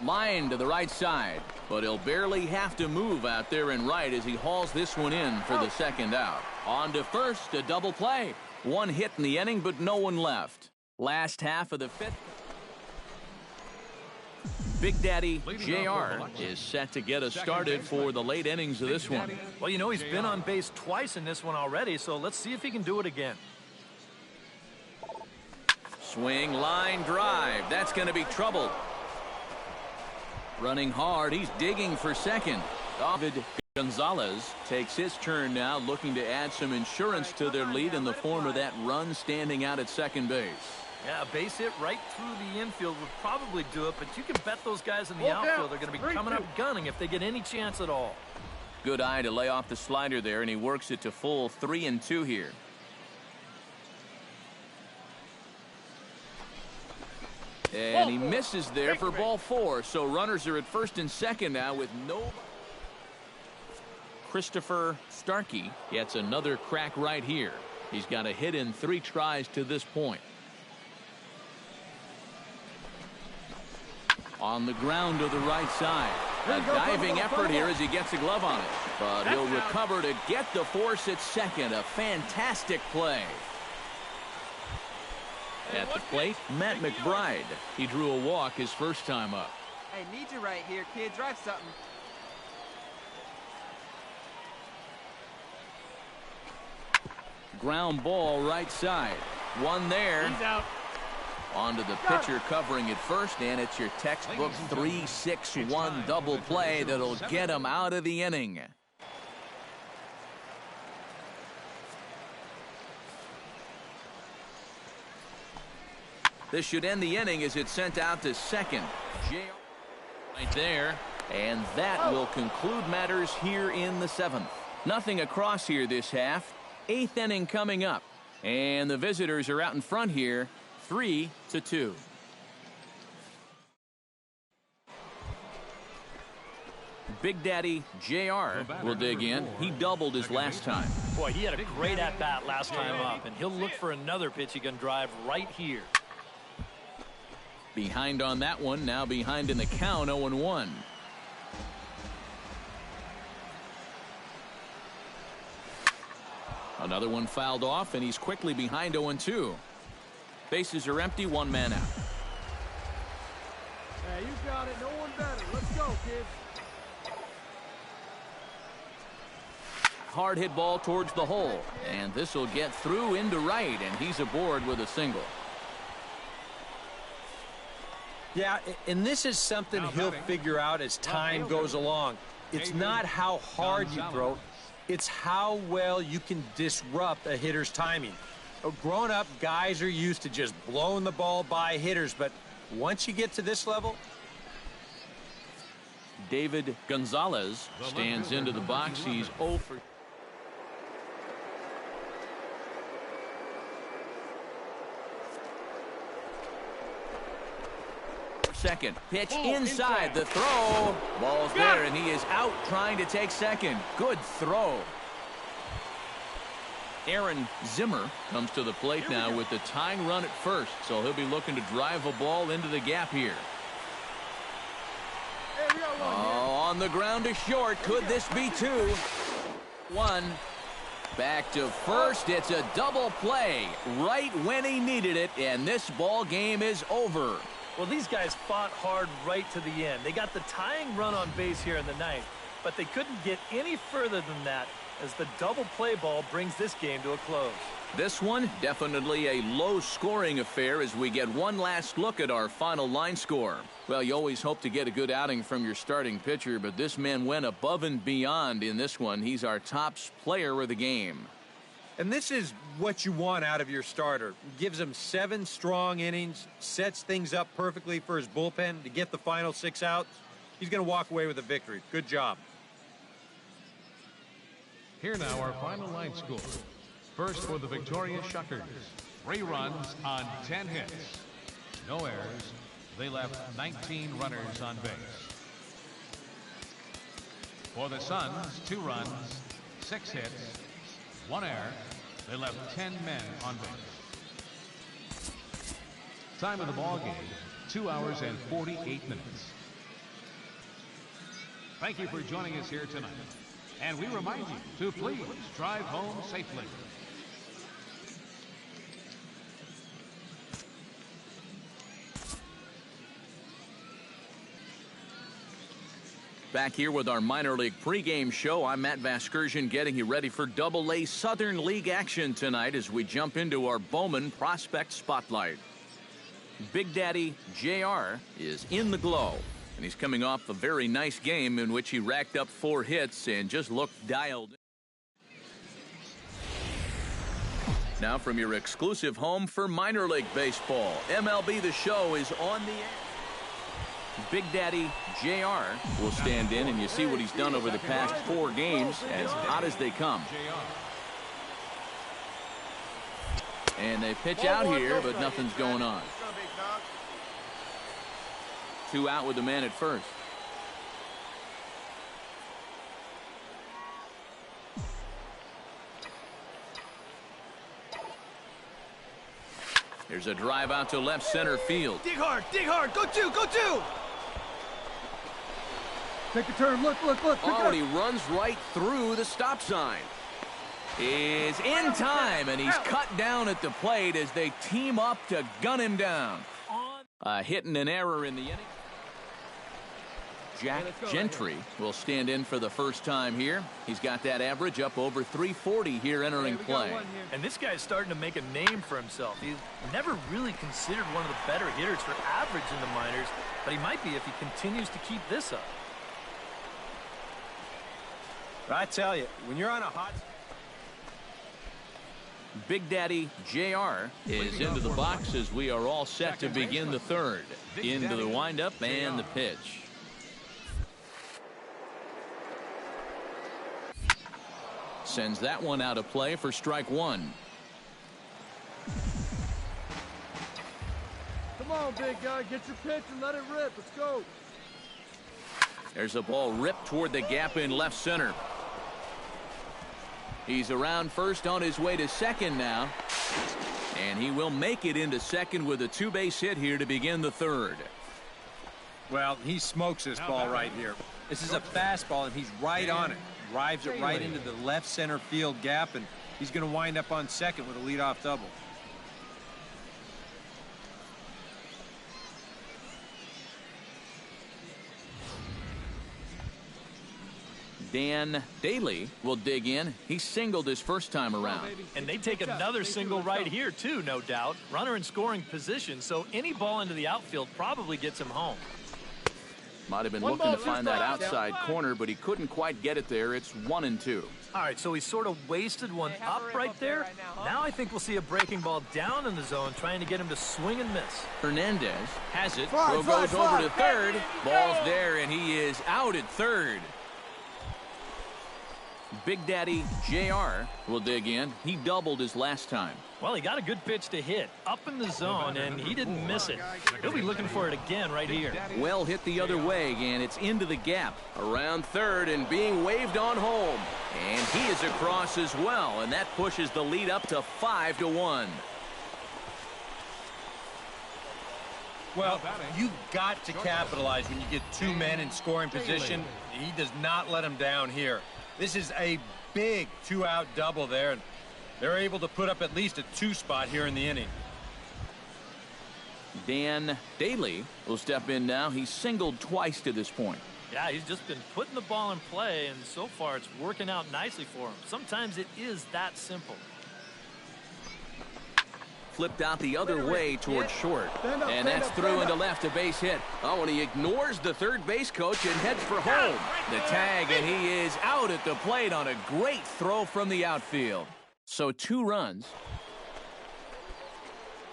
Line to the right side, but he'll barely have to move out there in right as he hauls this one in for the second out. On to first, a double play. 1 hit in the inning, but no one left. Last half of the 5th. Big Daddy JR is set to get us started for the late innings of this one. Well, you know, he's been on base twice in this one already, so let's see if he can do it again. Swing, line, drive. That's going to be trouble. Running hard, he's digging for second. David Gonzalez takes his turn now, looking to add some insurance to their lead in the form of that run standing out at second base. Yeah, a base hit right through the infield would probably do it, but you can bet those guys in the outfield are going to be coming up gunning if they get any chance at all. Good eye to lay off the slider there, and he works it to full 3-2 here. And he misses there for ball 4, so runners are at first and second now with no. Christopher Starkey gets another crack right here. He's got a hit in 3 tries to this point. On the ground to the right side. A diving effort here as he gets a glove on it. But he'll recover to get the force at second. A fantastic play. At the plate, Matt McBride. He drew a walk his first time up. Hey, need you right here, kid. Drive something. Ground ball right side. One there. He's out. Onto the pitcher covering it first, and it's your textbook 3-6-1 double play that'll get him out of the inning. This should end the inning as it's sent out to second. Right there, and that will conclude matters here in the 7th. Nothing across here this half. 8th inning coming up, and the visitors are out in front here, 3-2. Big Daddy JR will dig in. He doubled his last time. Boy, he had a great at-bat last time up, and he'll look for another pitch he can drive right here. Behind on that one, now behind in the count, 0-1. Another one fouled off, and he's quickly behind 0-2. Bases are empty, 1 man out. Hey, you got it. No one better. Let's go, kids. Hard hit ball towards the hole, and this will get through into right, and he's aboard with a single. Yeah, and this is something he'll figure out as time goes along. It's not how hard you throw, it's how well you can disrupt a hitter's timing. Growing up, guys are used to just blowing the ball by hitters, but once you get to this level. David Gonzalez stands into the box. He's 0 for. Second pitch inside the throw. Ball's there, and he is out trying to take second. Good throw. Aaron Zimmer comes to the plate now with the tying run at first, so he'll be looking to drive a ball into the gap here. On the ground to short. Could this be 2-1? Back to first. It's a double play right when he needed it, and this ball game is over. Well, these guys fought hard right to the end. They got the tying run on base here in the 9th, but they couldn't get any further than that as the double play ball brings this game to a close. This one, definitely a low-scoring affair as we get one last look at our final line score. Well, you always hope to get a good outing from your starting pitcher, but this man went above and beyond in this one. He's our top player of the game. And this is what you want out of your starter. Gives him 7 strong innings, sets things up perfectly for his bullpen to get the final 6 outs. He's going to walk away with a victory. Good job. Here now our final line score. First for the victorious Shuckers. 3 runs on 10 hits. No errors. They left 19 runners on base. For the Suns, 2 runs, 6 hits, 1 error. They left 10 men on base. Time of the ball game, 2 hours and 48 minutes. Thank you for joining us here tonight. And we remind you to please drive home safely. Back here with our minor league pregame show, I'm Matt Vasgersian getting you ready for Double-A Southern League action tonight as we jump into our Bowman Prospect Spotlight. Big Daddy JR is in the glow. And he's coming off a very nice game in which he racked up 4 hits and just looked dialed. Now from your exclusive home for minor league baseball, MLB The Show is on the air. Big Daddy JR will stand in, and you see what he's done over the past 4 games, as hot as they come. And they pitch out here, but nothing's going on. 2 out with the man at first. There's a drive out to left center field. Dig hard, go 2, go 2! Take a turn, look. Oh, and he runs right through the stop sign. Is in time, and he's cut down at the plate as they team up to gun him down. A hit and an error in the inning. Jack Gentry will stand in for the first time here. He's got that average up over 340 here entering play. And this guy's starting to make a name for himself. He's never really considered one of the better hitters for average in the minors, but he might be if he continues to keep this up. I tell you, when you're on a hot... Big Daddy JR is into the box as we are all set to begin the third. Into the windup and the pitch. Sends that one out of play for strike 1. Come on, big guy. Get your pitch and let it rip. Let's go. There's a ball ripped toward the gap in left center. He's around first on his way to second now. And he will make it into second with a 2-base hit here to begin the third. Well, he smokes this ball right here. This is a fastball, and he's right on it. Drives it right into the left center field gap, and he's going to wind up on second with a leadoff double. Dan Daly will dig in. He singled his first time around. And they take another single right here, too, no doubt. Runner in scoring position, so any ball into the outfield probably gets him home. Might have been looking to find that outside corner, but he couldn't quite get it there. It's 1-2. All right, so he sort of wasted one up right there. Now I think we'll see a breaking ball down in the zone, trying to get him to swing and miss. Hernandez has it. Throw goes over to third. Ball's there, and he is out at third. Big Daddy JR will dig in. He doubled his last time. Well, he got a good pitch to hit up in the zone, and he didn't miss it. He'll be looking for it again right here. Well hit the other way, and it's into the gap. Around third and being waved on home. And he is across as well, and that pushes the lead up to 5-1. Well, you've got to capitalize when you get 2 men in scoring position. He does not let him down here. This is a big 2-out double there, and they're able to put up at least a 2 spot here in the inning. Dan Daly will step in now. He's singled twice to this point. Yeah, he's just been putting the ball in play, and so far it's working out nicely for him. Sometimes it is that simple. Flipped out the other way towards short. And that's through into left, a base hit. Oh, and he ignores the third base coach and heads for home. The tag, and he is out at the plate on a great throw from the outfield. So 2 runs.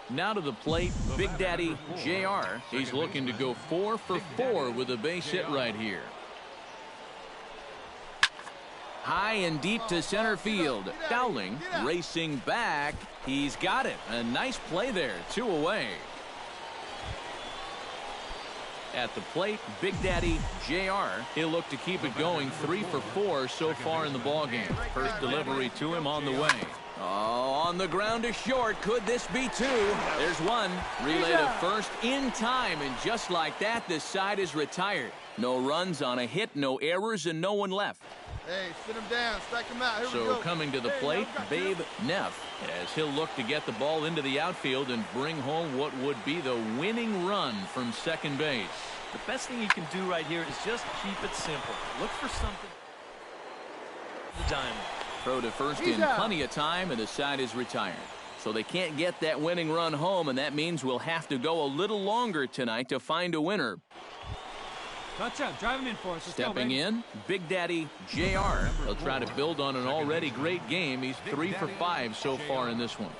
Now to the plate, Big Daddy JR. He's looking to go 4 for 4 with a base hit right here. High and deep to center field. Dowling racing back. He's got it. A nice play there. 2 away. At the plate, Big Daddy JR. He'll look to keep it going. 3 for 4 so far in the ballgame. First delivery to him on the way. Oh, on the ground to short. Could this be 2? There's 1. Relay to first in time, and just like that, this side is retired. No runs on a hit, no errors, and no one left. Hey, sit him down, strike him out. Here we So go. coming to the plate, Babe Neff, as he'll look to get the ball into the outfield and bring home what would be the winning run from second base. The best thing you can do right here is just keep it simple. Look for something. The diamond. Throw to first in plenty of time, and the side is retired. So they can't get that winning run home, and that means we'll have to go a little longer tonight to find a winner. Touch up. Drive him in for us. Let's Stepping go, in, Big Daddy JR. He'll try to build on an already great game. He's 3 for 5 so far in this one.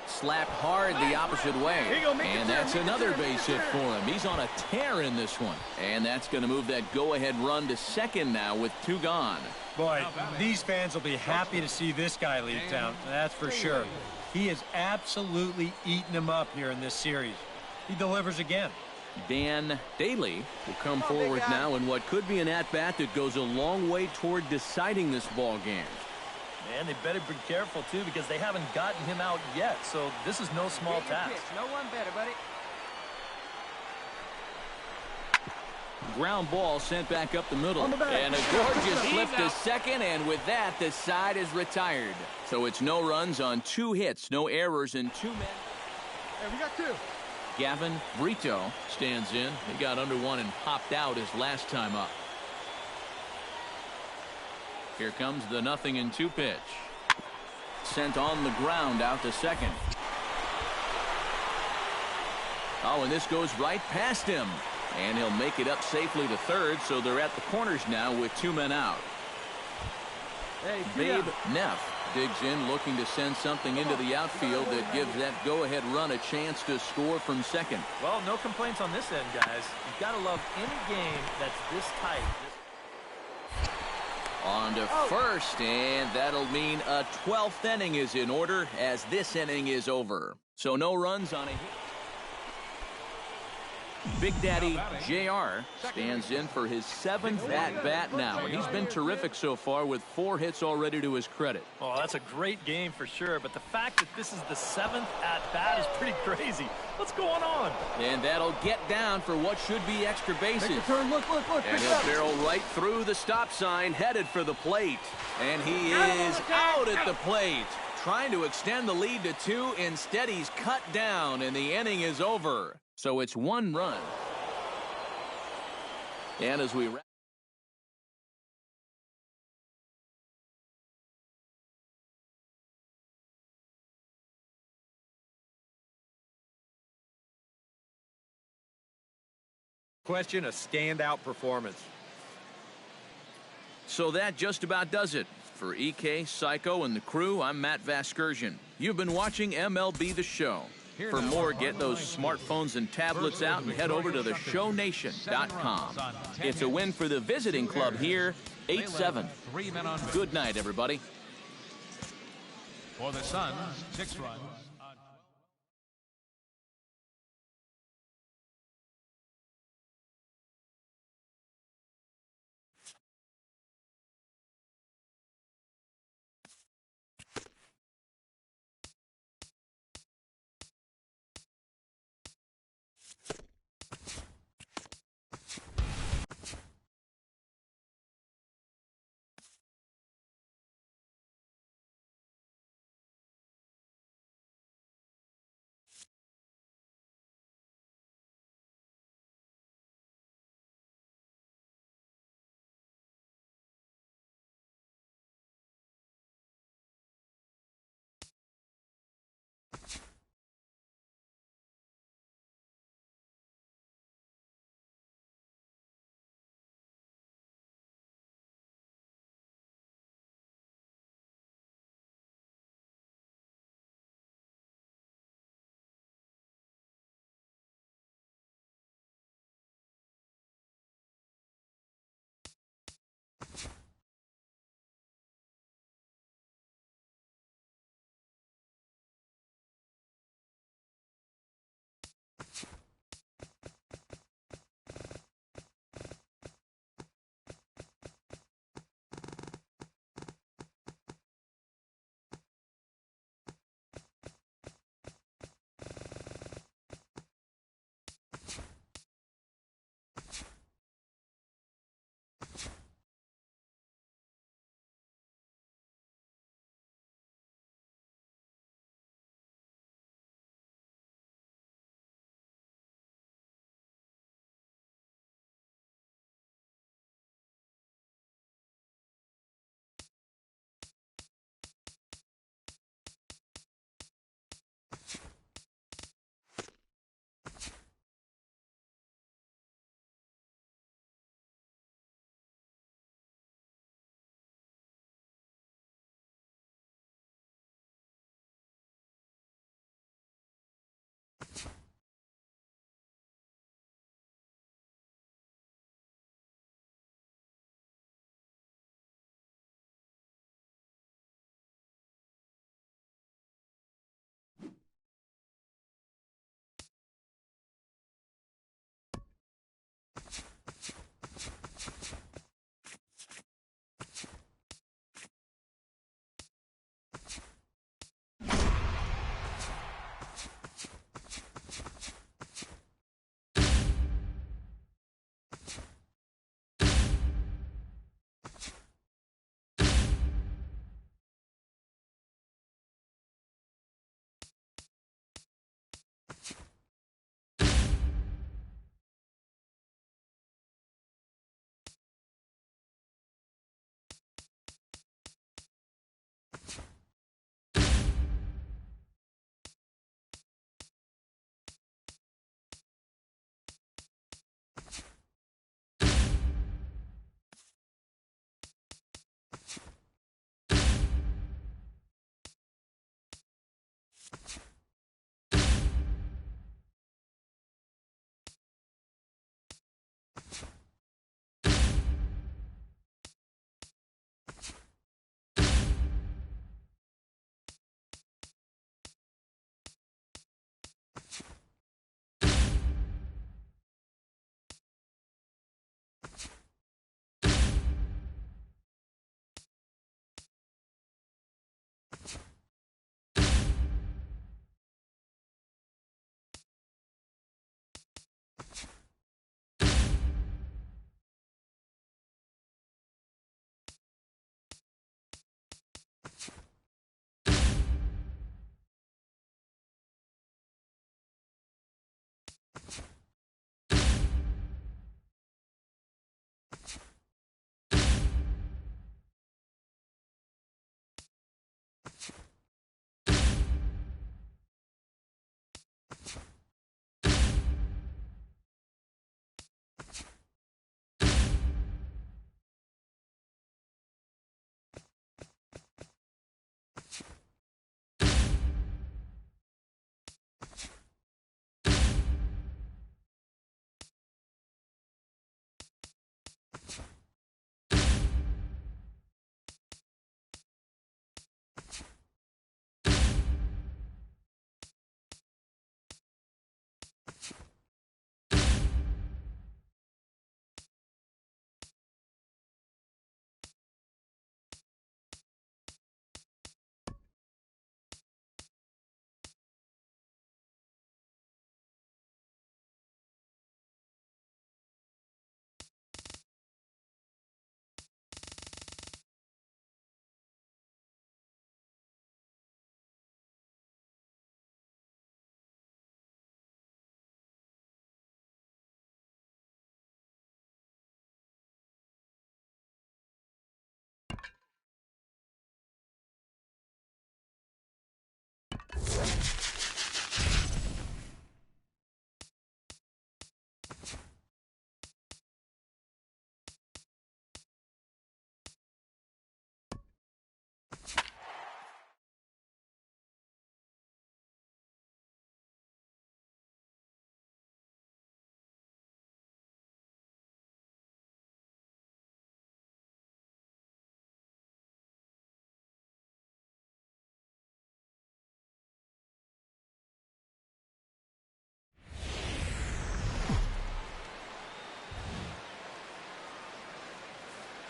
Slapped hard the opposite way. And that's another base hit for him. He's on a tear in this one. And that's going to move that go-ahead run to second now with 2 gone. Boy, these fans will be happy to see this guy leave town. That's for sure. He has absolutely eaten him up here in this series. He delivers again. Dan Daly will come forward now in what could be an at-bat that goes a long way toward deciding this ball game. Man, they better be careful, too, because they haven't gotten him out yet. So this is no small task. No one better, buddy. Ground ball sent back up the middle. And a gorgeous flip to second, and with that, the side is retired. So it's no runs on 2 hits, no errors, and 2 men. Hey, we got 2. Gavin Brito stands in. He got under 1 and popped out his last time up. Here comes the 0-2 pitch. Sent on the ground out to second. Oh, and this goes right past him. And he'll make it up safely to third, so they're at the corners now with 2 men out. Hey, Babe Neff digs in, looking to send something into the outfield that gives that go-ahead run a chance to score from second. Well, no complaints on this end, guys. You've got to love any game that's this tight. On to first, and that'll mean a 12th inning is in order as this inning is over. So no runs on a hit. Big Daddy JR stands in for his 7th at-bat now, and he's been terrific so far with 4 hits already to his credit. Oh, that's a great game for sure, but the fact that this is the 7th at-bat is pretty crazy. What's going on? And that'll get down for what should be extra bases. Take a turn. Look. And he'll barrel right through the stop sign, headed for the plate. And he is out at the plate. Trying to extend the lead to 2. Instead, he's cut down, and the inning is over. So it's 1 run. And as we wrap Question, a standout performance. So that just about does it. For EK, Psycho, and the crew, I'm Matt Vasgersian. You've been watching MLB The Show. For more, get those smartphones and tablets out and head over to theshownation.com. It's a win for the visiting club here, 8-7. Good night, everybody. For the Suns, 6 runs.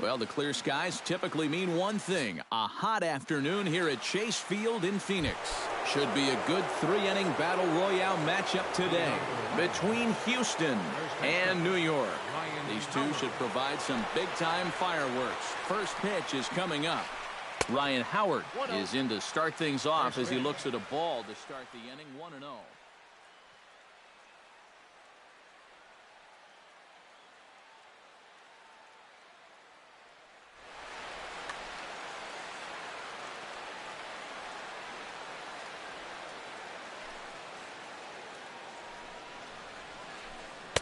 Well, the clear skies typically mean one thing, a hot afternoon here at Chase Field in Phoenix. Should be a good three-inning battle royale matchup today between Houston and New York. These two should provide some big-time fireworks. First pitch is coming up. Ryan Howard is in to start things off as he looks at a ball to start the inning, 1-0.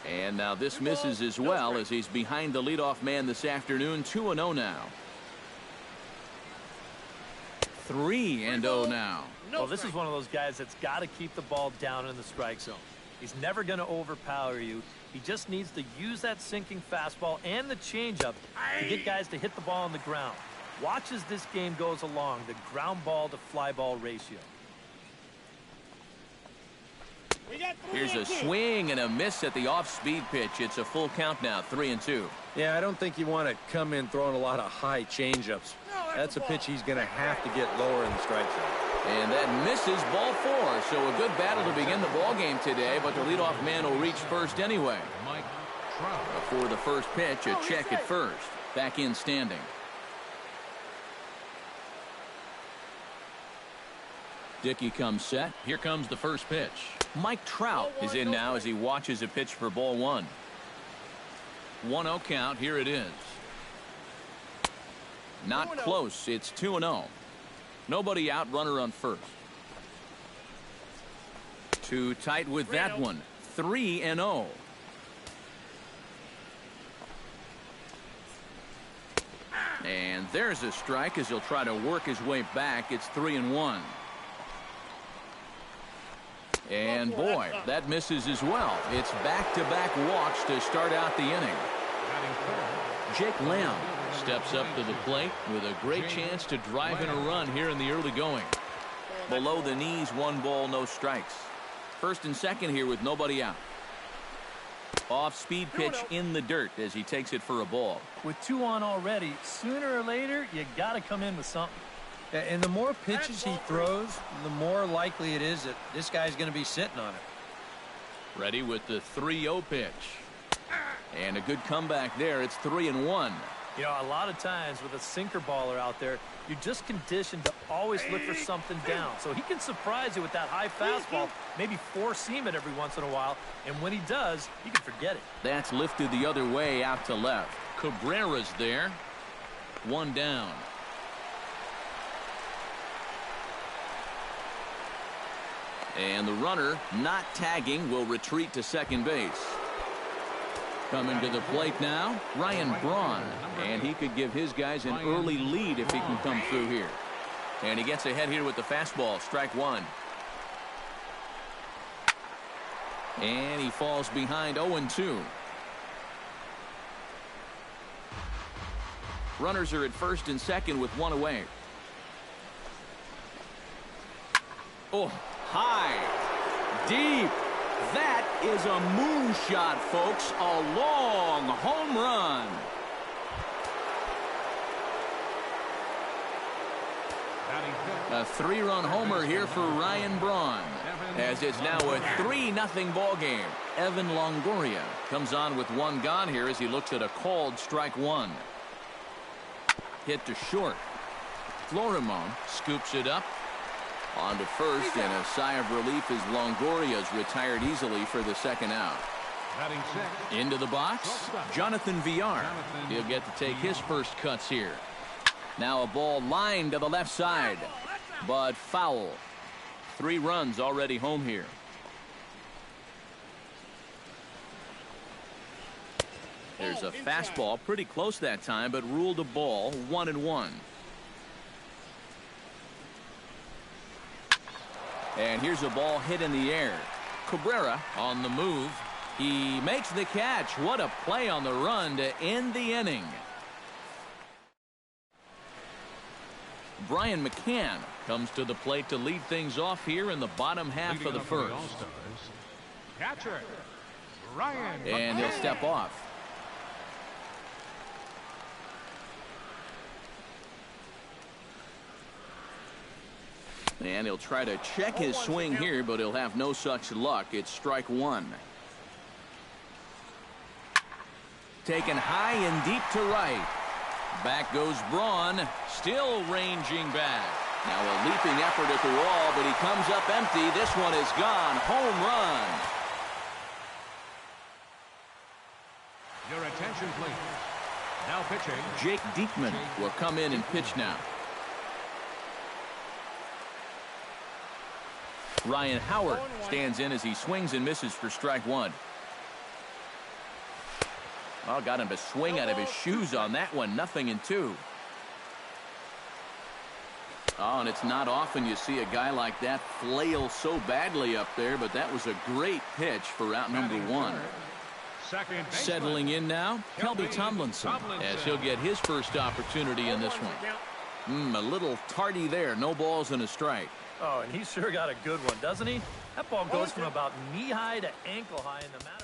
And now this misses as well as he's behind the leadoff man this afternoon. 2-0 now. 3-0 now. Well, this is one of those guys that's got to keep the ball down in the strike zone. He's never going to overpower you. He just needs to use that sinking fastball and the changeup to get guys to hit the ball on the ground. Watch as this game goes along, the ground ball to fly ball ratio. Here's a swing and a miss at the off-speed pitch. It's a full count now, 3-2. Yeah, I don't think you want to come in throwing a lot of high changeups. That's a pitch he's going to have to get lower in the strike zone. And that misses, ball 4. So a good battle to begin the ball game today, but the leadoff man will reach first anyway. Before the first pitch, a check at first. Back in standing. Dickey comes set. Here comes the first pitch. Mike Trout is in now as he watches a pitch for ball 1. 1-0 count. Here it is. Not close. It's 2-0. Nobody out, runner on first. Too tight with that one. 3-0. And there's a strike as he'll try to work his way back. It's 3-1. And boy, that misses as well. It's back-to-back walks to start out the inning. Jake Lamb steps up to the plate with a great chance to drive in a run here in the early going. Below the knees, 1 ball, no strikes. First and second here with nobody out. Off-speed pitch in the dirt as he takes it for a ball. With 2 on already, sooner or later, you got to come in with something. And the more pitches he throws, the more likely it is that this guy's going to be sitting on it. Ready with the 3-0 pitch. And a good comeback there. It's 3-1. You know, a lot of times with a sinker baller out there, you're just conditioned to always look for something down. So he can surprise you with that high fastball, maybe four-seam it every once in a while. And when he does, you can forget it. That's lifted the other way out to left. Cabrera's there. 1 down. And the runner, not tagging, will retreat to second base. Coming to the plate now, Ryan Braun. And he could give his guys an early lead if he can come through here. And he gets ahead here with the fastball, strike 1. And he falls behind 0-2. Runners are at first and second with 1 away. Oh. High, deep. That is a moonshot, folks. A long home run. A 3-run homer here for Ryan Braun, as it's now a 3-0 ball game. Evan Longoria comes on with 1 gone here as he looks at a called strike 1. Hit to short. Florimon scoops it up. On to first, and a sigh of relief as Longoria's retired easily for the second out. Into the box, Jonathan Villar. He'll get to take his first cuts here. Now a ball lined to the left side, but foul. 3 runs already home here. There's a fastball pretty close that time, but ruled a ball, 1-1. And here's a ball hit in the air. Cabrera on the move. He makes the catch. What a play on the run to end the inning. Brian McCann comes to the plate to lead things off here in the bottom half of the first. Catcher, Ryan. And he'll step off. And he'll try to check his swing here, but he'll have no such luck. It's strike 1. Taken high and deep to right. Back goes Braun, still ranging back. Now a leaping effort at the wall, but he comes up empty. This one is gone. Home run. Your attention, please. Now pitching. Jake Diekman will come in and pitch now. Ryan Howard stands in as he swings and misses for strike 1. Oh, got him to swing out of his shoes on that one. 0-2. Oh, and it's not often you see a guy like that flail so badly up there, but that was a great pitch for out number 1. Settling in now, Kelby Tomlinson, as he'll get his first opportunity in this one. A little tardy there. No balls and a strike. Oh, and he sure got a good one, doesn't he? That ball goes from about knee-high to ankle-high in the mound.